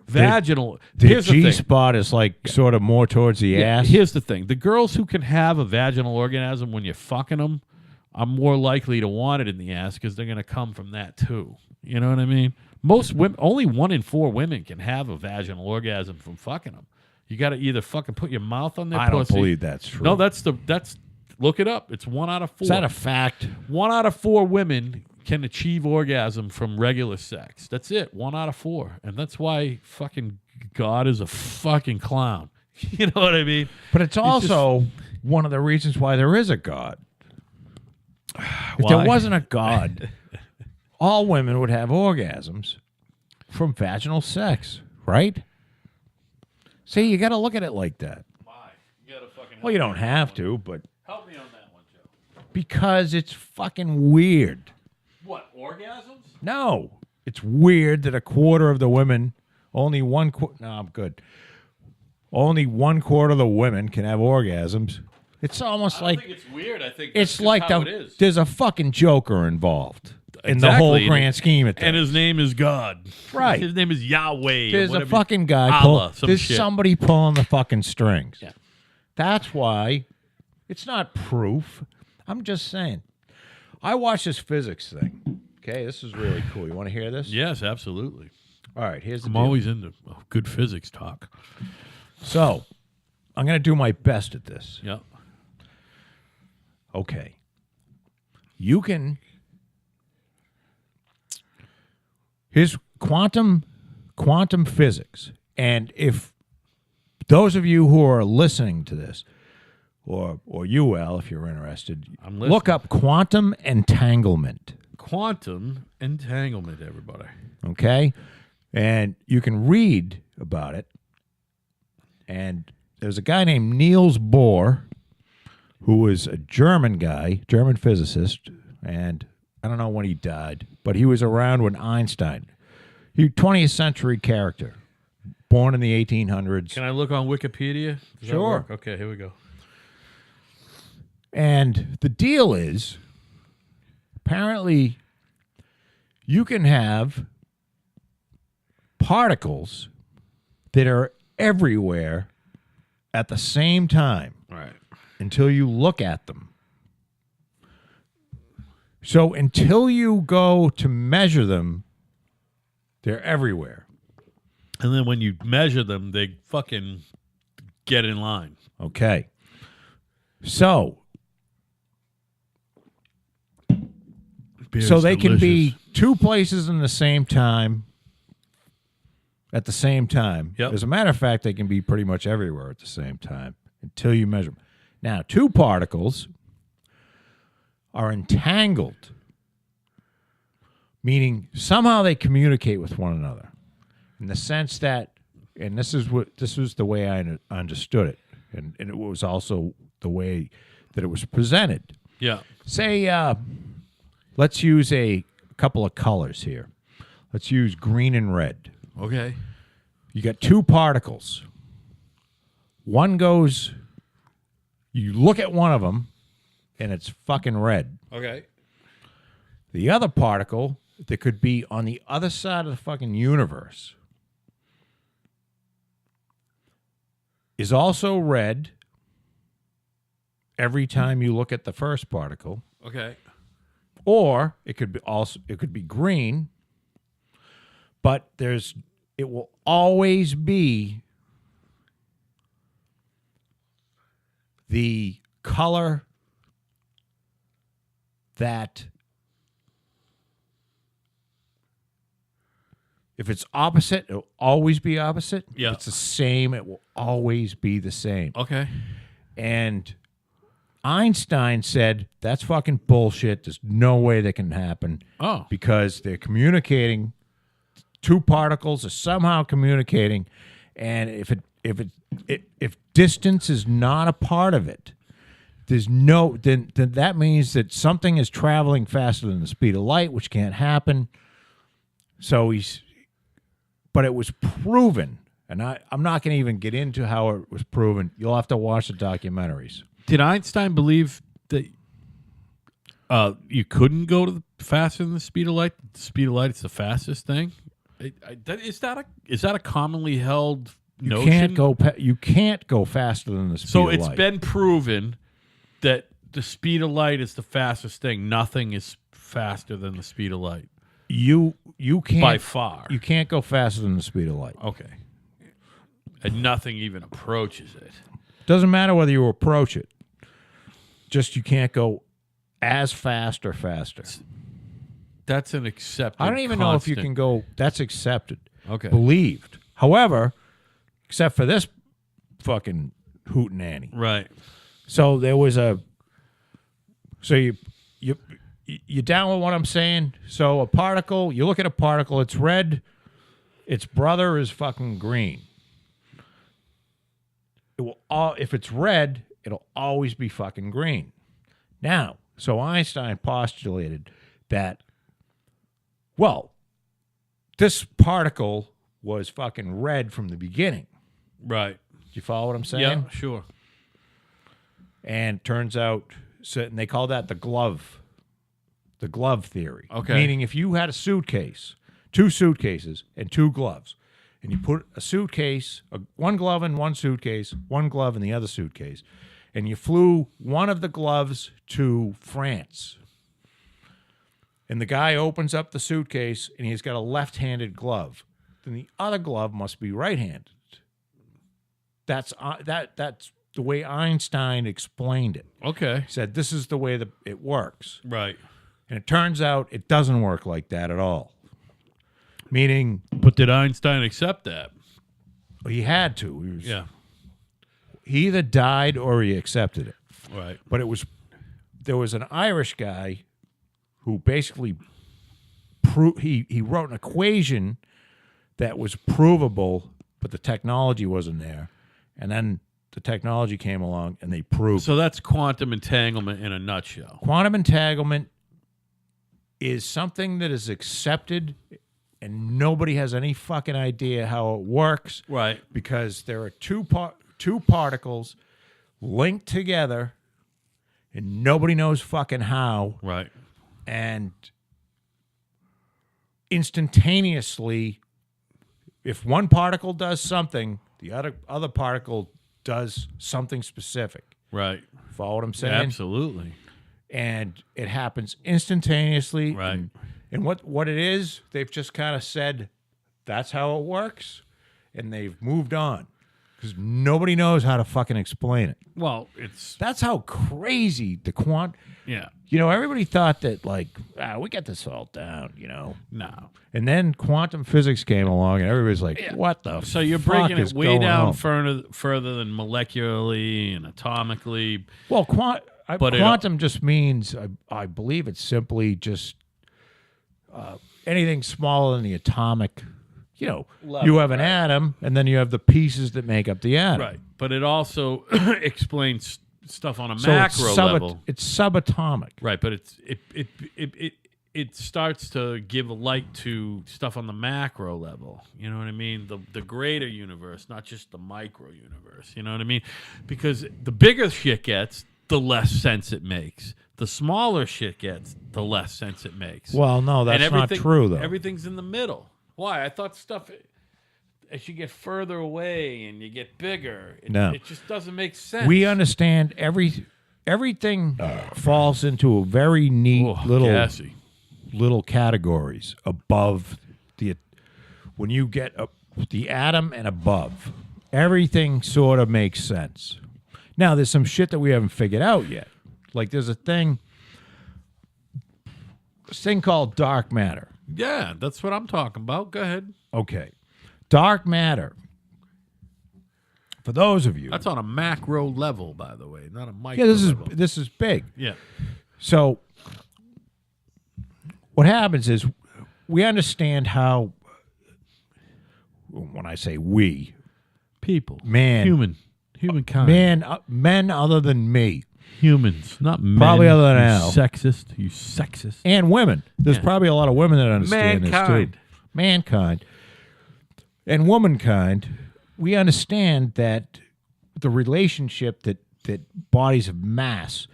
vaginal. The Here's the G thing. spot is like sort of more towards the Yeah, ass. here's the thing. The girls who can have a vaginal orgasm when you're fucking them are more likely to want it in the ass because they're going to come from that too. You know what I mean? Most women, only 1 in 4 women can have a vaginal orgasm from fucking them. You got to either fucking put your mouth on their I don't pussy. believe that's true. No, that's look it up. It's 1 out of 4. Is that a fact? 1 out of 4 women can achieve orgasm from regular sex. That's it. 1 out of 4. And that's why fucking God is a fucking clown. You know what I mean? But it's also one of the reasons why there is a God. If Why? there wasn't a God, all women would have orgasms from vaginal sex, right? See, you got to look at it like that. Why? You gotta fucking Well, you don't have to, but help me on that one, Joe. because it's fucking weird. What, orgasms? No, it's weird that a quarter of the women, only one quarter. No, I'm good. Only 1/4 of the women can have orgasms. It's almost like think it's weird. I think it's like how it is. there's a fucking joker involved in the whole Exactly. grand scheme of things. And his name is God. Right. His name is Yahweh. or There's a whatever. fucking guy. Allah, some There's shit. somebody pulling the fucking strings. Yeah. That's why it's not proof. I'm just saying. I watched this physics thing. Okay, this is really cool. You want to hear this? Yes, absolutely. All right, here's the I'm deal. always into good physics talk. So, I'm going to do my best at this. Yeah. Okay. You can. Here's quantum physics. And if those of you who are listening to this, or you, Al, if you're interested, I'm listening. look up quantum entanglement. Quantum entanglement, everybody. Okay? And you can read about it. And there's a guy named Niels Bohr, who was a German guy, German physicist, and I don't know when he died, but he was around when Einstein. He 20th century character, born in the 1800s. Can I look on Wikipedia? Does that Sure. work? Okay, here we go. And the deal is, apparently, you can have particles that are everywhere at the same time Right. until you look at them. So until you go to measure them, they're everywhere. And then when you measure them, they fucking get in line. Okay. So Beer's they can be delicious. two places in the same time at the same time. Yep. As a matter of fact, they can be pretty much everywhere at the same time until you measure them. Now, two particles are entangled, meaning somehow they communicate with one another in the sense that, and this was the way I understood it, and it was also the way that it was presented. Yeah. Say, let's use a couple of colors here. Let's use green and red. Okay. You got two particles. One goes, you look at one of them, and it's fucking red. Okay. The other particle that could be on the other side of the fucking universe is also red every time you look at the first particle. Okay. Or it could be green, but it will always be the color that, if it's opposite, it'll always be opposite. Yeah. If it's the same, it will always be the same. Okay. And Einstein said, that's fucking bullshit. There's no way that can happen. Oh. Because they're communicating. Two particles are somehow communicating. And if distance is not a part of it, then that means that something is traveling faster than the speed of light, which can't happen. But it was proven, and I'm not going to even get into how it was proven. You'll have to watch the documentaries. Did Einstein believe that you couldn't go to faster than the speed of light? The speed of light is the fastest thing. Is that a commonly held notion? You can't go faster than the speed of light. So it's been proven that the speed of light is the fastest thing. Nothing is faster than the speed of light. You can't By far. You can't go faster than the speed of light. Okay. And nothing even approaches it. Doesn't matter whether you approach it. Just you can't go as fast or faster. That's an accepted I don't even know if you can go. That's accepted. Okay. Believed. However, except for this fucking hootenanny. Right. So there was So you down with what I'm saying? So a particle. You look at a particle. It's red. Its brother is fucking green. If it's red, it'll always be fucking green. Now, so Einstein postulated that, well, this particle was fucking red from the beginning. Right. Do you follow what I'm saying? Yeah, sure. And turns out, and they call that the glove theory. Okay. Meaning if you had a suitcase, two suitcases and two gloves, and you put a suitcase, one glove in one suitcase, one glove in the other suitcase, and you flew one of the gloves to France, and the guy opens up the suitcase and he's got a left-handed glove, then the other glove must be right-handed. That's the way Einstein explained it. Okay. He said this is the way that it works. Right. And it turns out it doesn't work like that at all. Meaning, But did Einstein accept that? he had to. Yeah. He either died or he accepted it. Right. But there was an Irish guy who basically he wrote an equation that was provable, but the technology wasn't there. And then the technology came along and they proved. So that's quantum entanglement in a nutshell. Quantum entanglement is something that is accepted and nobody has any fucking idea how it works. Right. Because there are two particles linked together and nobody knows fucking how. Right. And instantaneously, if one particle does something, the other particle does something specific. Right. Follow what I'm saying? Absolutely. And it happens instantaneously. Right. And what it is, they've just kind of said, that's how it works. And they've moved on. Because nobody knows how to fucking explain it. Well, it's... That's how crazy the Yeah. You know, everybody thought that, like, we got this all down, you know. No. And then quantum physics came along, and everybody's like, what the So you're fuck breaking is it way going down on? further than molecularly and atomically. Well, But quantum just means, I believe it's simply just anything smaller than the atomic, you know, Level, you have an right. atom, and then you have the pieces that make up the atom. Right. But it also explains stuff on a So macro level. it's subatomic. Right, but it starts to give light to stuff on the macro level. You know what I mean? The greater universe, not just the micro universe. You know what I mean? Because the bigger shit gets, the less sense it makes. The smaller shit gets, the less sense it makes. Well, no, that's And not everything- true, though. Everything's in the middle. Why? I thought stuff, as you get further away and you get bigger, it just doesn't make sense. We understand everything falls into a very neat Gassy. little categories above when you get the atom and above, everything sort of makes sense. Now, there's some shit that we haven't figured out yet. Like there's this thing called dark matter. Yeah, that's what I'm talking about. Go ahead. Okay. Dark matter. For those of you. That's on a macro level, by the way, not a micro Yeah, level. this is big. Yeah. So what happens is we understand how, when I say we, People. Man. Humankind. men other than me, Humans, not men. Probably other than you Al. Sexist. You sexist. and women. There's Yeah. probably a lot of women that understand Mankind. this too. Mankind. And womankind, we understand that the relationship that bodies of mass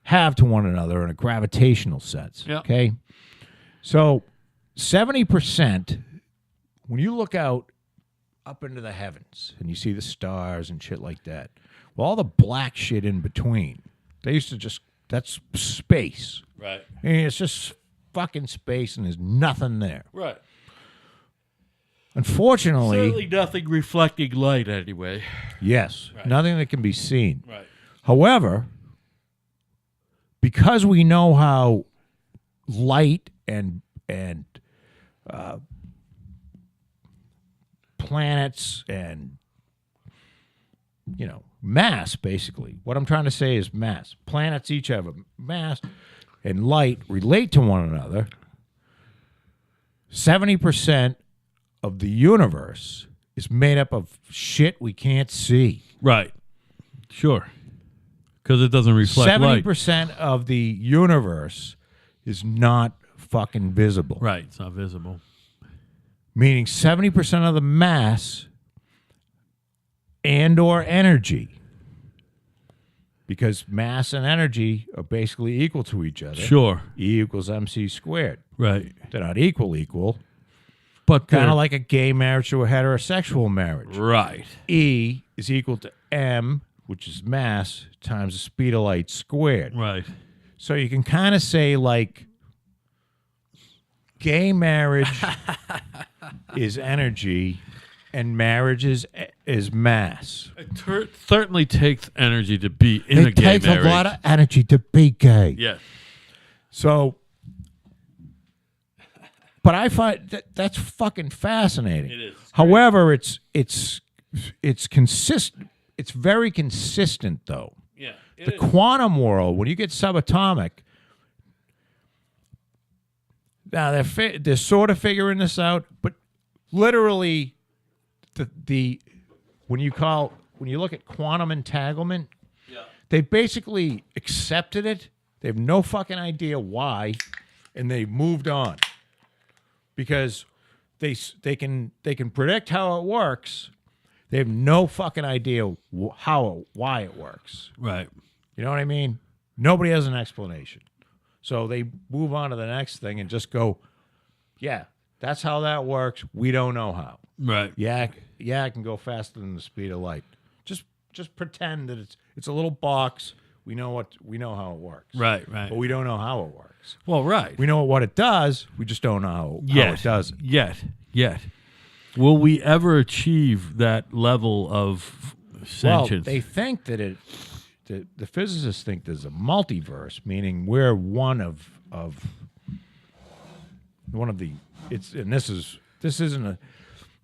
have to one another in a gravitational sense. Yeah. Okay? So 70%, when you look out up into the heavens and you see the stars and shit like that, well, all the black shit in between, they used to that's space. Right. I mean, it's just fucking space and there's nothing there. Right. Unfortunately, Certainly nothing reflecting light, anyway. yes, Right. nothing that can be seen. Right. However, because we know how light and planets and mass, basically. What I'm trying to say is mass. Planets each have a mass, and light relate to one another. 70% of the universe is made up of shit we can't see. Right. Sure. Because it doesn't reflect light. 70% of the universe is not fucking visible. Right. It's not visible. Meaning 70% of the mass and or energy, because mass and energy are basically equal to each other. Sure. E equals MC squared. Right. They're not equal, But kind of like a gay marriage to a heterosexual marriage. Right. E is equal to M, which is mass, times the speed of light squared. Right. So you can kind of say, like, gay marriage is energy and marriage is mass. It certainly takes energy to be in a It gay takes marriage. a lot of energy to be gay. Yes. So, but I find that's fucking fascinating. It is. However, it's consistent. It's very consistent, though. Yeah. The quantum world, when you get subatomic, now they're sort of figuring this out, but literally, the when you call when you look at quantum entanglement, they've basically accepted it. They have no fucking idea why, and they've moved on because they can predict how it works. They have no fucking idea why it works. Right. You know what I mean? Nobody has an explanation. So they move on to the next thing and just go, yeah, that's how that works. We don't know how. Right. Yeah, it can go faster than the speed of light. Just pretend that it's a little box. We know how it works. Right. But we don't know how it works. Well, right. We know what it does. We just don't know how it does it. Yet. Will we ever achieve that level of sentience? Well, they think that the physicists think there's a multiverse, meaning we're one of the. It's and this isn't a.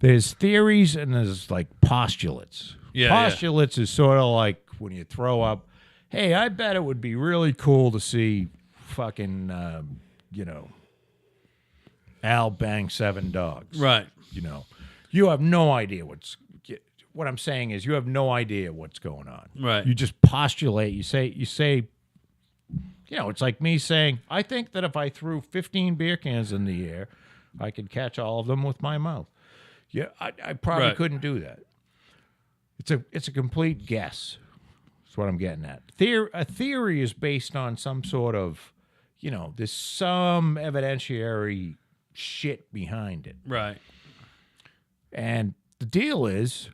There's theories and there's like postulates. Yeah, postulates is sort of like when you throw up. Hey, I bet it would be really cool to see fucking Al bang 7 dogs. Right. You have no idea what I'm saying is you have no idea what's going on. Right. You just postulate. You say, it's like me saying, I think that if I threw 15 beer cans in the air, I could catch all of them with my mouth. Yeah, I probably couldn't do that. It's a complete guess. That's what I'm getting at. A theory is based on some sort of, there's some evidentiary shit behind it. Right. And the deal is,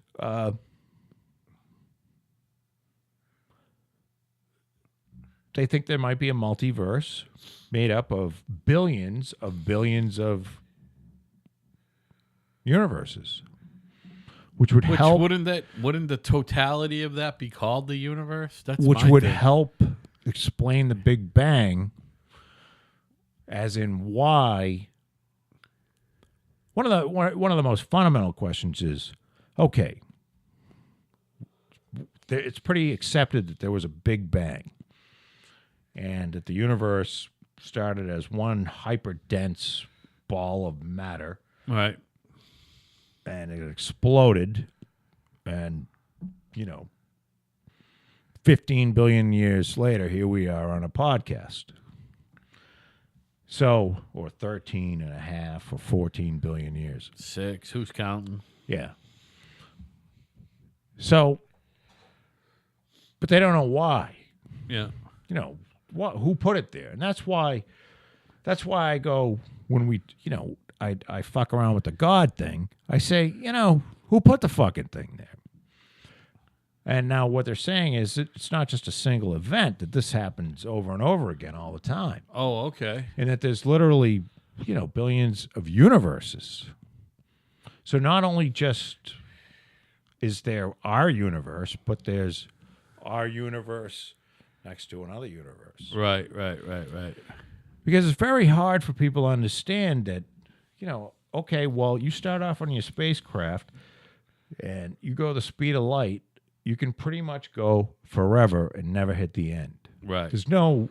they think there might be a multiverse made up of billions of universes, which help. Wouldn't the totality of that be called the universe? That's which my would thing. help explain the Big Bang, as in why. One of the most fundamental questions is, okay, it's pretty accepted that there was a Big Bang, and that the universe started as one hyperdense ball of matter, Right. and it exploded, and 15 billion years later, here we are on a podcast. So, or 13 and a half or 14 billion years. 6. Who's counting? Yeah. So, but they don't know why. Yeah. Who put it there? And that's why I go, when we, I fuck around with the God thing, I say, who put the fucking thing there? And now what they're saying is it's not just a single event, that this happens over and over again all the time. Oh, okay. And that there's literally, billions of universes. So not only just is there our universe, but there's our universe next to another universe. Right. Because it's very hard for people to understand that, okay, well, you start off on your spacecraft and you go the speed of light, you can pretty much go forever and never hit the end. Right. There's no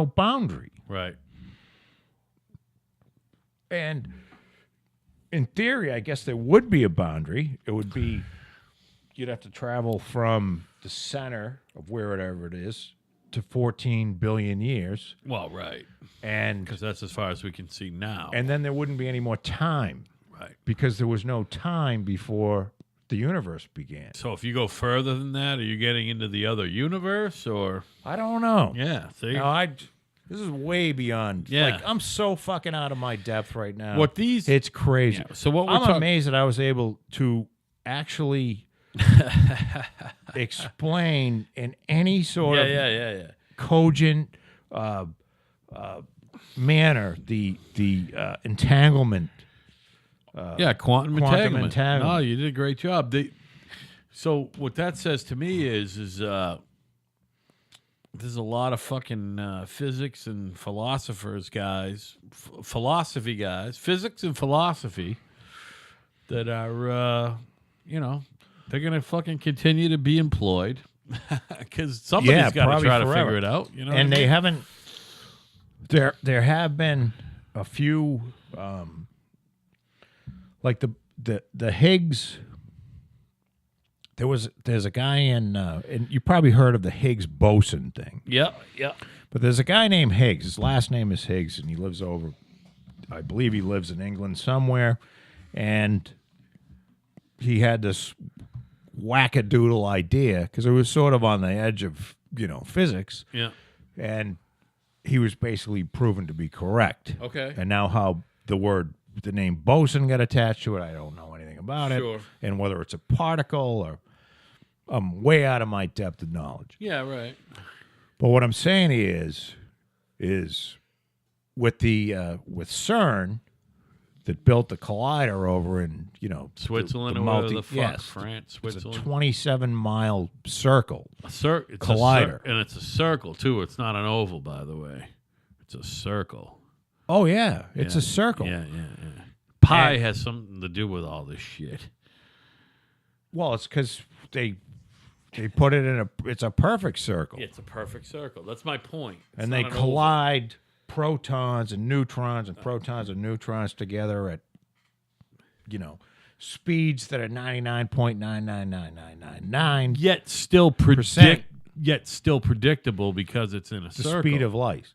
boundary. Right. And in theory, I guess there would be a boundary. It would be you'd have to travel from the center of wherever it is to 14 billion years. Well, right. And Because that's as far as we can see now. and then there wouldn't be any more time Right. because there was no time before the universe began. So if you go further than that, are you getting into the other universe or? I don't know. Yeah. See? No, this is way beyond. Yeah. Like, I'm so fucking out of my depth right now. What these? It's crazy. Yeah, so what we're I'm talking? amazed that I was able to actually explain in any sort of Yeah. cogent manner the entanglement. Yeah, quantum entanglement. entanglement. No, you did a great job. So what that says to me is there's a lot of fucking physics and philosophers guys, philosophy guys, physics and philosophy that are, they're going to fucking continue to be employed because somebody's got to try to figure it out. You know, and they haven't. There have been a few, like the Higgs there's a guy and you probably heard of the Higgs boson thing. Yeah. But there's a guy named Higgs. His last name is Higgs, and he lives I believe he lives in England somewhere. And he had this wackadoodle idea because it was sort of on the edge of, physics. Yeah. And he was basically proven to be correct. Okay. And now how the name boson got attached to it, I don't know anything about Sure. it. And whether it's a particle or I'm way out of my depth of knowledge. Yeah, right. But what I'm saying is with with CERN that built the collider over in Switzerland the or whatever the fuck, yes, France, it's a Switzerland. 27-mile circle. It's collider. And it's a circle, too. It's not an oval, by the way. It's a circle. Oh yeah, it's a circle. Yeah. Pi And- has something to do with all this shit. Well, it's because they put it in it's a perfect circle, It's a perfect circle. That's my point. It's and not they an oval. collide protons and neutrons and protons and neutrons together at speeds that are 99.999999 Yet still predictable because it's in a the circle. speed of light.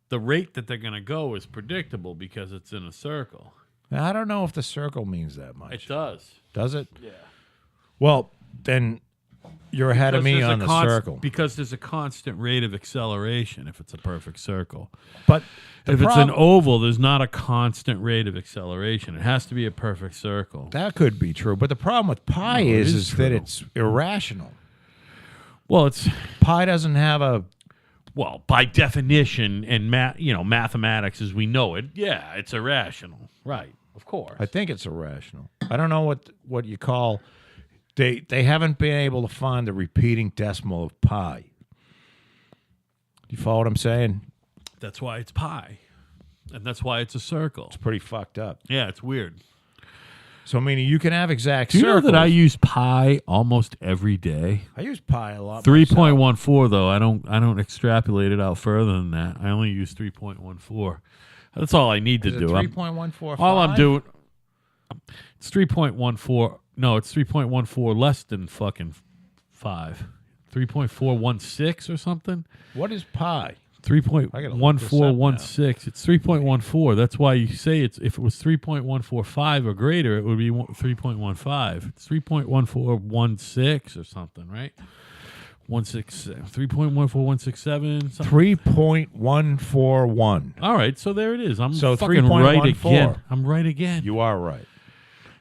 The rate that they're going to go is predictable because it's in a circle. Now, I don't know if the circle means that much. It does. Does it? Yeah. Well, then you're ahead of me on the circle. Because there's a constant rate of acceleration if it's a perfect circle. But If it's an oval, there's not a constant rate of acceleration. It has to be a perfect circle. that could be true. But the problem with pi No, it is is that true. it's irrational. Well, it's Pi doesn't have a by definition and mathematics as we know it, yeah, it's irrational. Right. Of course. I think it's irrational. I don't know what you call. They haven't been able to find the repeating decimal of pi. You follow what I'm saying? That's why it's pi. And that's why it's a circle. It's pretty fucked up. Yeah, it's weird. So meaning you can have exact Do you circles. know that I use pi almost every day? I use pi a lot. 3.14 though. I don't extrapolate it out further than that. I only use 3.14. That's all I need to do. 3.145. All I'm doing it's 3.14. No, it's 3.14 less than fucking 5. 3.416 or something. What is pi? 3.1416. It's 3.14. That's why you say if it was 3.145 or greater, it would be 3.15. It's 3.1416 or something, right? 3.14167. 3.141. All right, so there it is. I'm So fucking right 3.14. again. I'm right again. You are right.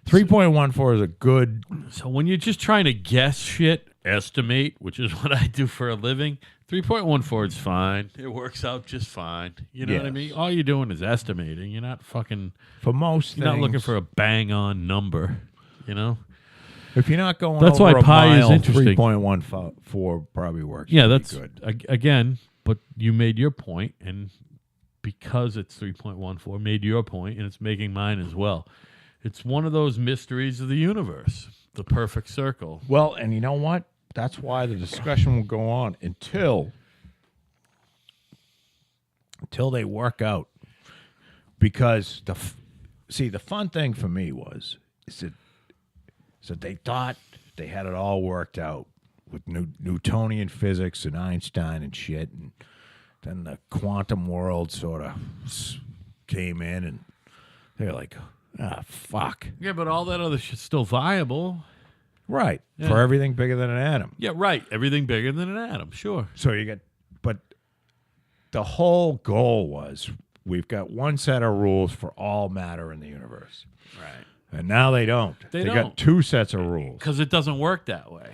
3.14 is a good. So when you're just trying to guess shit, estimate, which is what I do for a living, 3.14 is fine. It works out just fine. You know what I Yes. mean? All you're doing is estimating. You're not fucking. For most You're things, not looking for a bang on number. You know? If you're not going That's over why a pi is mile, interesting. 3.14 probably works. Yeah, pretty that's good. again. But you made your point, and because it's 3.14, made your point, and it's making mine as well. It's one of those mysteries of the universe, the perfect circle. Well, and you know what? That's why the discussion will go on until they work out. Because the fun thing for me is that they thought they had it all worked out with Newtonian physics and Einstein and shit, and then the quantum world sort of came in, and they're like, fuck. Yeah, but all that other shit's still viable. Right. Yeah. For everything bigger than an atom. Yeah, right. Everything bigger than an atom, sure. So but the whole goal was we've got one set of rules for all matter in the universe. Right. And now they don't. They got don't. two sets of rules. Because it doesn't work that way.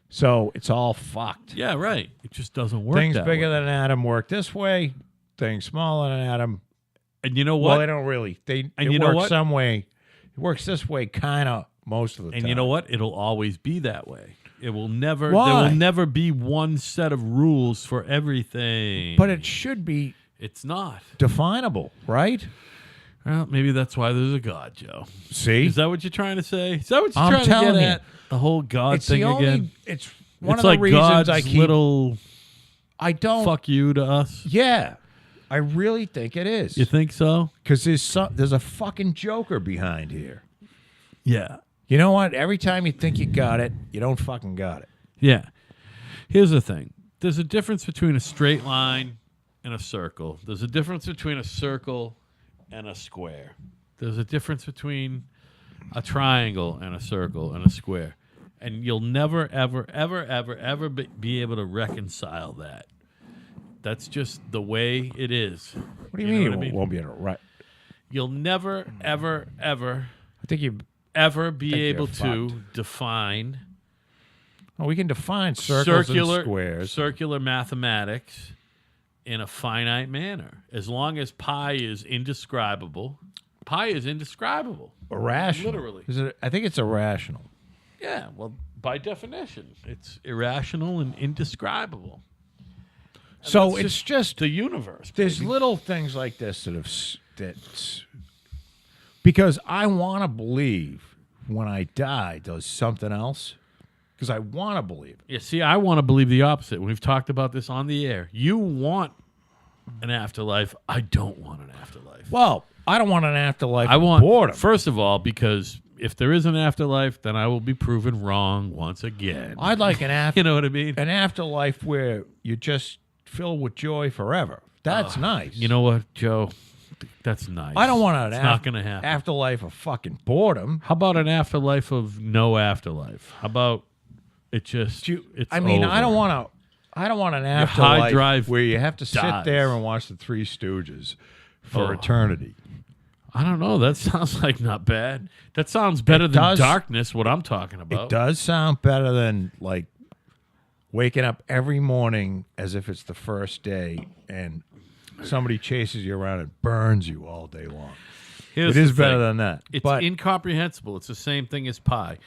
So it's all fucked. Yeah, right. It just doesn't work Things that bigger way. than an atom work this way. Things smaller than an atom. And you know Well, what? they don't really. And it you know works what? some way. It works this way kind of most of the time. And you know what? It'll always be that way. It will never. Why? There will never be one set of rules for everything. But it should be It's not. definable, right? Well, maybe that's why there's a God, Joe. See? Is that what you're trying to say? Is that what you're I'm trying to telling get you. at? The whole God It's thing the only. again. It's one It's of like the reasons God's I keep. little I don't. fuck you to us. Yeah, I really think it is. You think so? Because there's a fucking joker behind here. Yeah. You know what? Every time you think you got it, you don't fucking got it. Yeah. Here's the thing. There's a difference between a straight line and a circle. There's a difference between a circle and a square. There's a difference between a triangle and a circle and a square. And you'll never, ever, ever, ever, ever be able to reconcile that. That's just the way it is. What do you mean? know what I mean? Won't be able to right? You'll never, ever, ever, I think you. ever be you're able to fucked. define Oh, we can define circles circular and squares. circular mathematics in a finite manner. As long as pi is indescribable. Pi is indescribable. Irrational. Literally. Is it? I think it's irrational. Yeah, well, by definition, it's irrational and indescribable. And So that's it's just the universe. there's baby. little things like this that have that's because I want to believe when I die there's something else because I want to believe it. Yeah, see, I want to believe the opposite. We've talked about this on the air. You want an afterlife. I don't want an afterlife. Well, I don't want an afterlife. I of want, boredom. first of all, because if there is an afterlife, then I will be proven wrong once again. I'd like an You know what I mean? an afterlife where you just filled with joy forever. That's nice. You know what, Joe? That's nice. I don't want an It's not going to happen. afterlife of fucking boredom. How about an afterlife of no afterlife? How about it just? It's I mean, over. I don't want an high afterlife drive where you have to sit dies. there and watch the Three Stooges for Oh. eternity. I don't know. That sounds like not bad. That sounds better than does. darkness. What I'm talking about. It does sound better than like waking up every morning as if it's the first day and somebody chases you around and burns you all day long. Here's It is the better thing. than that. It's but incomprehensible. It's the same thing as pi.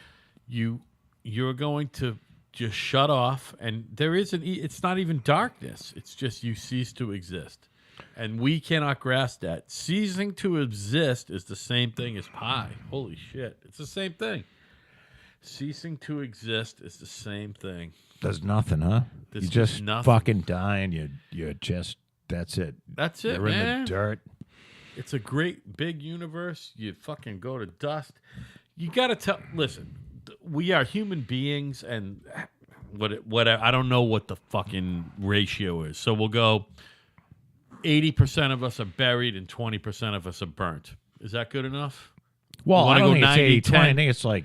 You're going to just shut off, and there isn't. It's not even darkness. It's just you cease to exist, and we cannot grasp that. Ceasing to exist is the same thing as pi. Holy shit! It's the same thing. Ceasing to exist is the same thing. there's nothing, huh? There's You just nothing. fucking die and you're just that's it. That's it, You're man. in the dirt. It's a great big universe. You fucking go to dust. You got to tell. Listen, we are human beings, and what I don't know what the fucking ratio is. So we'll go 80% of us are buried and 20% of us are burnt. Is that good enough? Well, wanna I don't go think 90, it's 80-20. I 10? think it's like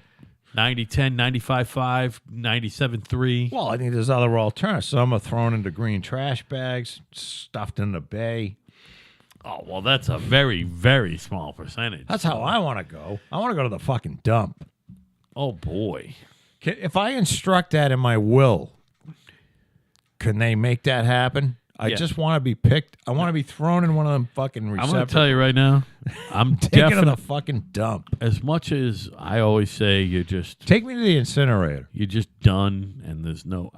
90-10, 95-5, 97-3. well, I think there's other alternatives. Some are thrown into green trash bags, stuffed in the bay. Oh, well, that's a very, very small percentage. That's how I want to go. I want to go to the fucking dump. Oh, boy. If I instruct that in my will, can they make that happen? I Yeah. just want to be picked. I want to be thrown in one of them fucking I'm going receptacles. to tell you right now, I'm Take it to definitely, the fucking dump. as much as I always say you're just Take me to the incinerator. you're just done and there's no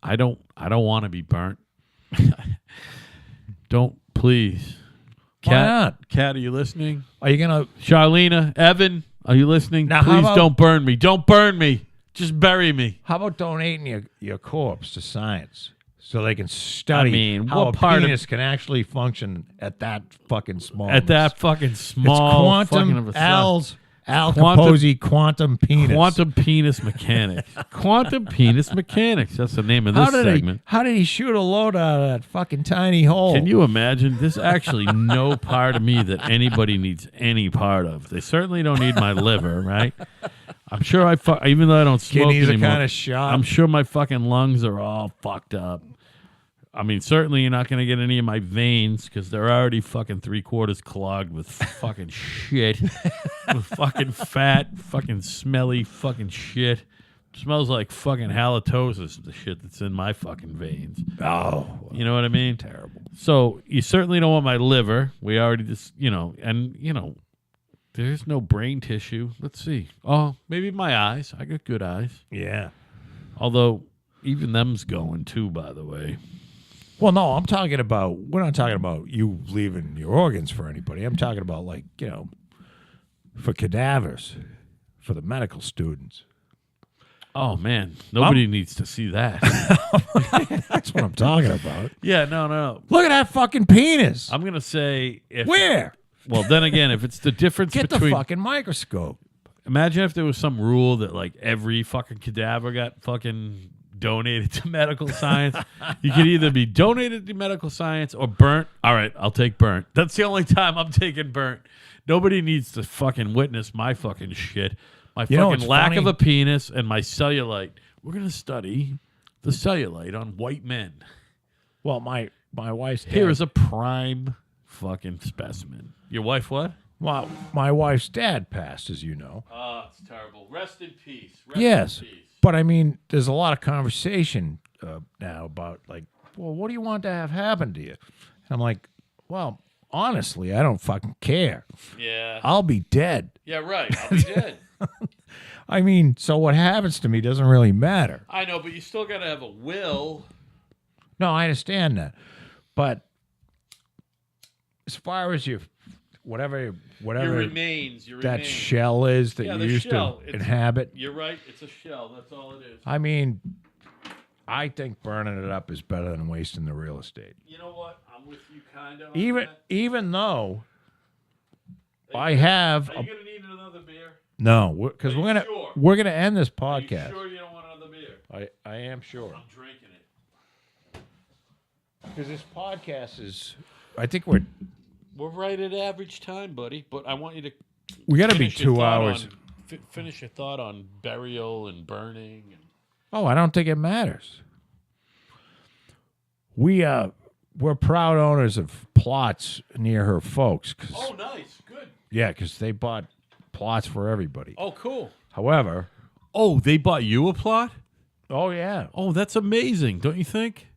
I don't want to be burnt. Don't, please. Why not? Cat, are you listening? Are you gonna? Charlena, Evan, are you listening? Now, how Please about- don't burn me. Don't burn me. Just bury me. How about donating your corpse to science so they can study I mean, how what a part of- penis can actually function at that fucking small? At that fucking it's small fucking of quantum a size. Al Quantum- Capozzi quantum penis. Quantum penis mechanics. Quantum penis mechanics. That's the name of this segment. How did he shoot a load out of that fucking tiny hole? Can you imagine? There's actually no part of me that anybody needs any part of. They certainly don't need my liver, right? I'm sure even though I don't smoke Kidneys are anymore, kind of shot. I'm sure my fucking lungs are all fucked up. I mean, certainly you're not going to get any of my veins because they're already fucking 3/4 clogged with fucking shit. With fucking fat, fucking smelly fucking shit. Smells like fucking halitosis, the shit that's in my fucking veins. Oh, You know what I mean? terrible. So you certainly don't want my liver. We already just, there's no brain tissue. Let's see. Oh, maybe my eyes. I got good eyes. Yeah. Although even them's going too, by the way. Well, no, I'm talking about. We're not talking about you leaving your organs for anybody. I'm talking about for cadavers, for the medical students. Oh man, nobody needs to see that. That's what I'm talking about. Yeah, no. Look at that fucking penis. I'm gonna say if Where? Well, then again, if it's the difference Get between the fucking microscope. Imagine if there was some rule that like every fucking cadaver got fucking donated to medical science. You could either be donated to medical science or burnt. All right, I'll take burnt. That's the only time I'm taking burnt. Nobody needs to fucking witness my fucking shit. My fucking lack of a penis and my cellulite. We're going to study the cellulite on white men. Well, my wife's dad. Here is a prime fucking specimen. Your wife what? Well, my wife's dad passed, as you know. Oh, it's terrible. Rest in peace. Yes. In peace. But I mean, there's a lot of conversation now about like, well, what do you want to have happen to you? And I'm like, well, honestly, I don't fucking care. Yeah. I'll be dead. Yeah, right. I'll be dead. I mean, so what happens to me doesn't really matter. I know, but you still got to have a will. No, I understand that. But as far as your whatever Your remains. that shell is that you used shell. to inhabit. You're right. It's a shell. That's all it is. I mean, I think burning it up is better than wasting the real estate. You know what? I'm with you kind of. Even though I have Are you going to need another beer? no, because we're gonna end this Are you podcast. sure you don't want another beer? I am sure I'm drinking it. because this podcast is. I think we're right at average time, buddy. But I want you to. we got to be finish your 2 thought hours. Finish your thought on burial and burning. Oh, I don't think it matters. We're proud owners of plots near her folks. Oh, nice. Good. Yeah, because they bought plots for everybody. Oh, cool. However, Oh, they bought you a plot? oh yeah, Oh, that's amazing, don't you think?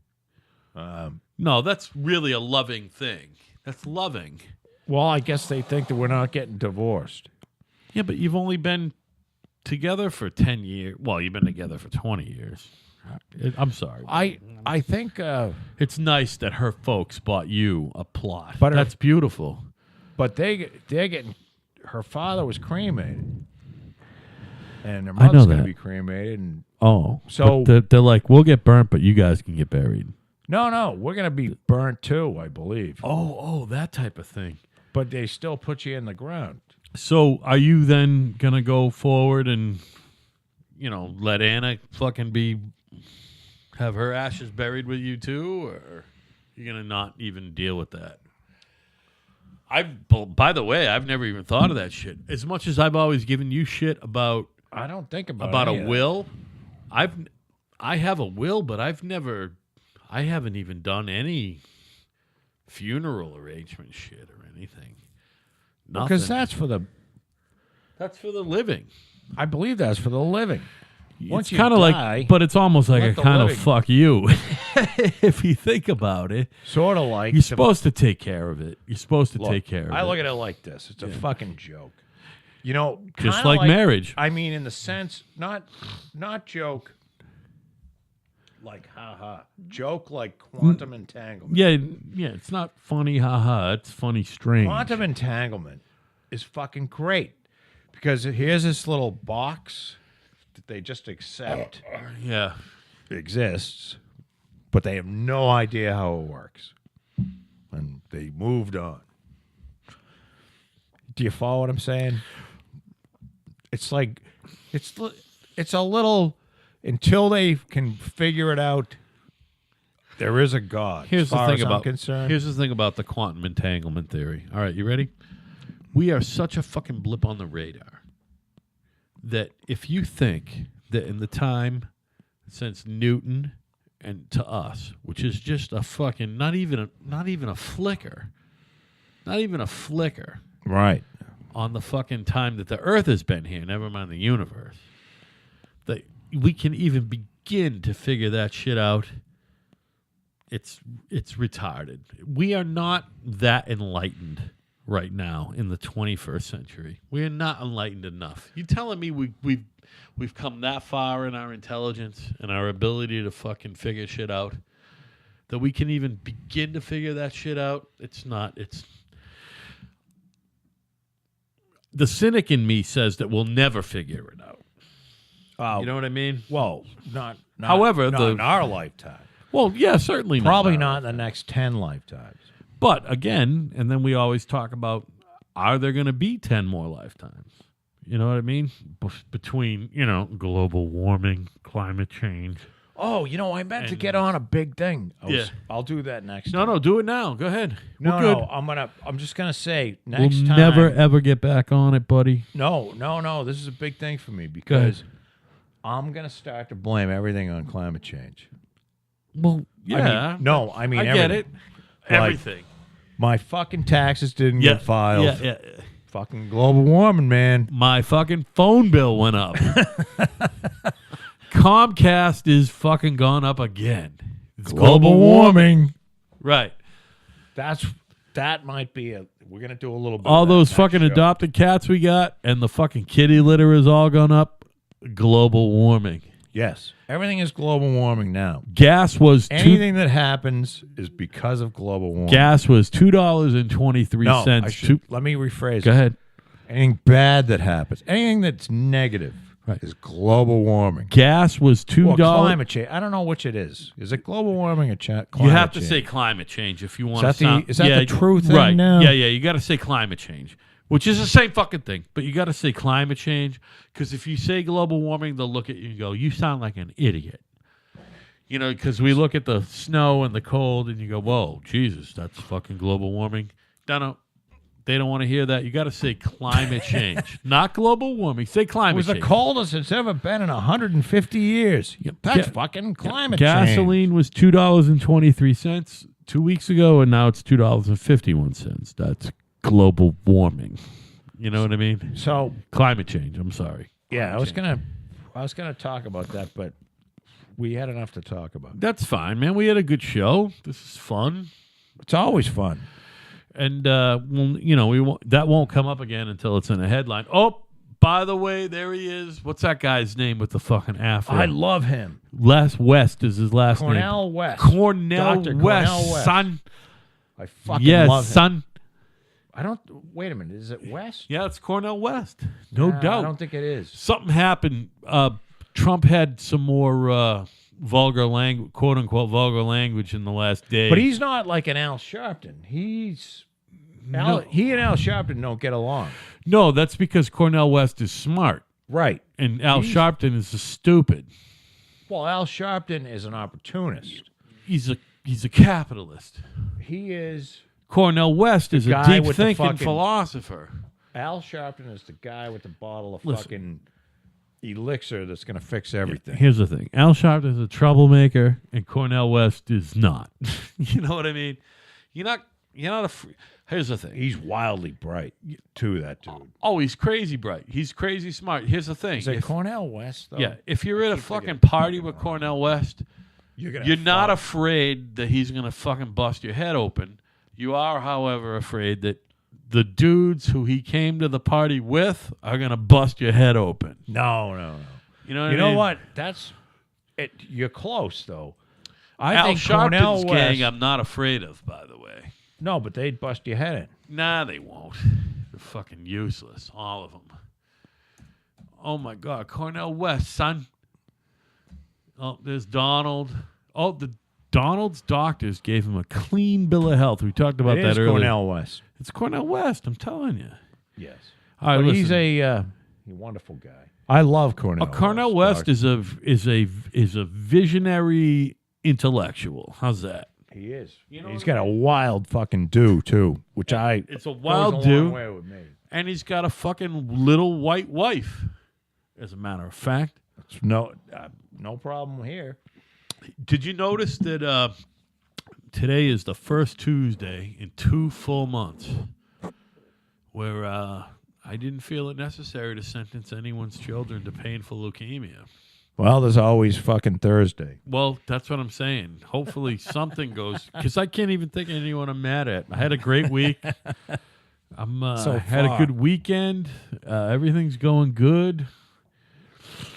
No, that's really a loving thing. That's loving. well, I guess they think that we're not getting divorced. Yeah, but you've only been together for 10 years. Well, you've been together for 20 years. I'm sorry. I think, It's nice that her folks bought you a plot. But that's beautiful. but they're getting. Her father was cremated, and their I know mother's going to that. be cremated. And Oh, So- but they're like, we'll get burnt, but you guys can get buried. no, we're going to be burnt too, I believe. Oh, that type of thing. But they still put you in the ground. So are you then going to go forward and, let Anna fucking have her ashes buried with you too? Or you're going to not even deal with that? By the way, I've never even thought of that shit. As much as I've always given you shit about I don't think about a any of that. will, I have a will, but I haven't even done any funeral arrangement shit or anything. Nothing. Because that's for the. That's for the living. I believe that's for the living. Once It's you kind of die, like, but it's almost like let a the kind of living- fuck you. If you think about it, sort of like you're supposed to take care of it. You're supposed to Look, take care of it. I look at it like this: it's a fucking joke. You know, Just kinda like marriage. I mean, in the sense, not joke. Like haha, joke like quantum entanglement. Yeah. It's not funny, haha. It's funny, strange. Quantum entanglement is fucking great because here's this little box that they just accept Yeah. exists, but they have no idea how it works, and they moved on. Do you follow what I'm saying? It's like it's a little until they can figure it out. There is a God. Here's as the far thing as I'm about concerned. here's the thing about the quantum entanglement theory. All right, you ready? We are such a fucking blip on the radar that if you think that in the time since Newton and to us, which is just a fucking not even a flicker, Right. on the fucking time that the Earth has been here, never mind the universe, that we can even begin to figure that shit out. It's retarded. We are not that enlightened right now in the 21st century. We are not enlightened enough. You telling me we've come that far in our intelligence and our ability to fucking figure shit out that we can even begin to figure that shit out? It's not. It's the cynic in me says that we'll never figure it out. You know what I mean? Well, not However, not in our lifetime. Well, yeah, certainly not. Probably not in the next 10 lifetimes. But again, and then we always talk about, are there going to be 10 more lifetimes? You know what I mean? Between, global warming, climate change. Oh, I meant to get on a big thing. Yeah. I'll do that next No, time. no, do it now. Go ahead. No, We're good. no, I'm just gonna say next We'll time. never, ever get back on it, buddy. No. This is a big thing for me because I'm gonna start to blame everything on climate change. Well, yeah. I mean, I everything. get it. Like, Everything. My fucking taxes didn't get filed. Yeah. Fucking global warming, man. My fucking phone bill went up. Comcast is fucking gone up again. It's Global warming. Right. That might be we're gonna do a little bit. All of that those next fucking show. adopted cats we got and the fucking kitty litter has all gone up. Global warming. Yes, everything is global warming now. Gas was Anything that happens is because of global warming. gas was $2.23. No, let me rephrase. Go it. ahead. Anything bad that happens, anything that's negative, is global warming. Gas was $2. Climate change. I don't know which it is. Is it global warming or climate change? You have to say climate change if you want to sound. Is that the true thing right. now? Yeah. You got to say climate change, which is the same fucking thing. But you got to say climate change because if you say global warming, they'll look at you and go, "You sound like an idiot." Because we look at the snow and the cold and you go, "Whoa, Jesus, that's fucking global warming." No. They don't want to hear that. You got to say climate change, not global warming. Say climate It was change. the coldest it's ever been in 150 years. That's fucking climate Gasoline change. was $2.23 2 weeks ago, and now it's $2.51. That's global warming. You know what I mean? So Climate change. I'm sorry. yeah, I was gonna talk about that, but we had enough to talk about. That's fine, man. We had a good show. This is fun, It's always fun. and that won't come up again until it's in a headline. Oh, by the way, there he is. What's that guy's name with the fucking afro? I love him. Les West is his last name. Cornell West. Cornell Dr. West, Cornell West. son. I fucking Yes, love him. son. I don't. Wait a minute. Is it West? Yeah, it's Cornell West. No doubt. I don't think it is. Something happened. Trump had some more vulgar language, quote unquote vulgar language in the last day. But he's not like an Al Sharpton. He and Al Sharpton don't get along. No, that's because Cornell West is smart Right. and Al Sharpton is stupid. Well, Al Sharpton is an opportunist. He's a capitalist. He is. Cornell West is a guy deep with the thinking fucking- philosopher. Al Sharpton is the guy with the bottle of Listen. fucking elixir that's going to fix everything. Here's the thing: Al Sharpton is a troublemaker, and Cornell West is not. You know what I mean? You're not a. Here's the thing: He's wildly bright, too, that dude. oh, he's crazy bright. He's crazy smart. Here's the thing: Is it if- Cornell West, though? yeah, if you're at a fucking party with Cornell West, You're not afraid that he's gonna fucking bust your head open. You are, however, afraid that the dudes who he came to the party with are gonna bust your head open. No. You know what I You mean? know what? That's it. You're close, though. I Al think Cornell Sharpton's West. gang, I'm not afraid of, by the way. No, but they'd bust your head in. Nah, they won't. They're fucking useless, all of them. Oh my God, Cornell West, son. Oh, there's Donald. Oh, Donald's doctors gave him a clean bill of health. We talked about It that is earlier. Cornell West. It's Cornell West. I'm telling you. Yes. All right, But listen. he's a wonderful guy. I love Cornell. Cornell West is a visionary intellectual. How's that? He is. You know He's what got a wild fucking do too, which It's a goes wild long dude, way with me. and he's got a fucking little white wife. As a matter of fact, It's no problem here. did you notice that today is the first Tuesday in 2 full months where I didn't feel it necessary to sentence anyone's children to painful leukemia? Well, there's always fucking Thursday. Well, that's what I'm saying. Hopefully something goes, because I can't even think of anyone I'm mad at. I had a great week. So had a far. good weekend. Everything's going good.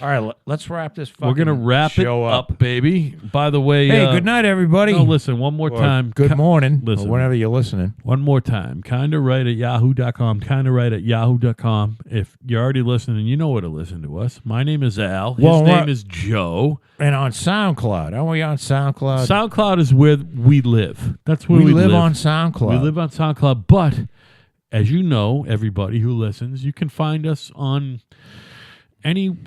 All right, let's wrap this fucking We're gonna wrap it show up, baby. By the way, Hey, good night, everybody. No, listen, one more Or time. Good morning, listen. or whenever you're listening. One more time. Kinda right at yahoo.com. Kinda right at yahoo.com. If you're already listening, you know where to listen to us. My name is Al. His Well, name is Joe. And on SoundCloud. Aren't we on SoundCloud? SoundCloud is where we live. That's where we live on SoundCloud. We live on SoundCloud, but as you know, everybody who listens, you can find us on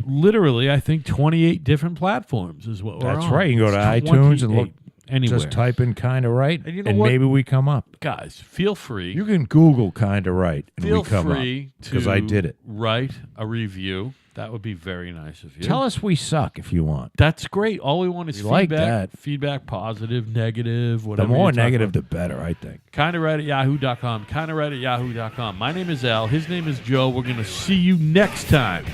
literally, I think 28 different platforms is what we're on. That's right. You can go to It's iTunes and look. 28 anywhere. Just type in Kinda Right, And you know and what? maybe we come up. Guys, feel free. You can Google Kinda Right, and Feel we come free up. Because I did it. Write a review. That would be very nice of you. Tell us we suck if you want. That's great. All we want is We like feedback. that. Feedback, positive, negative, The whatever. more negative, the better, I think. Kinda right at yahoo.com. Kinda right at yahoo.com. My name is Al. His name is Joe. We're going to see you next time.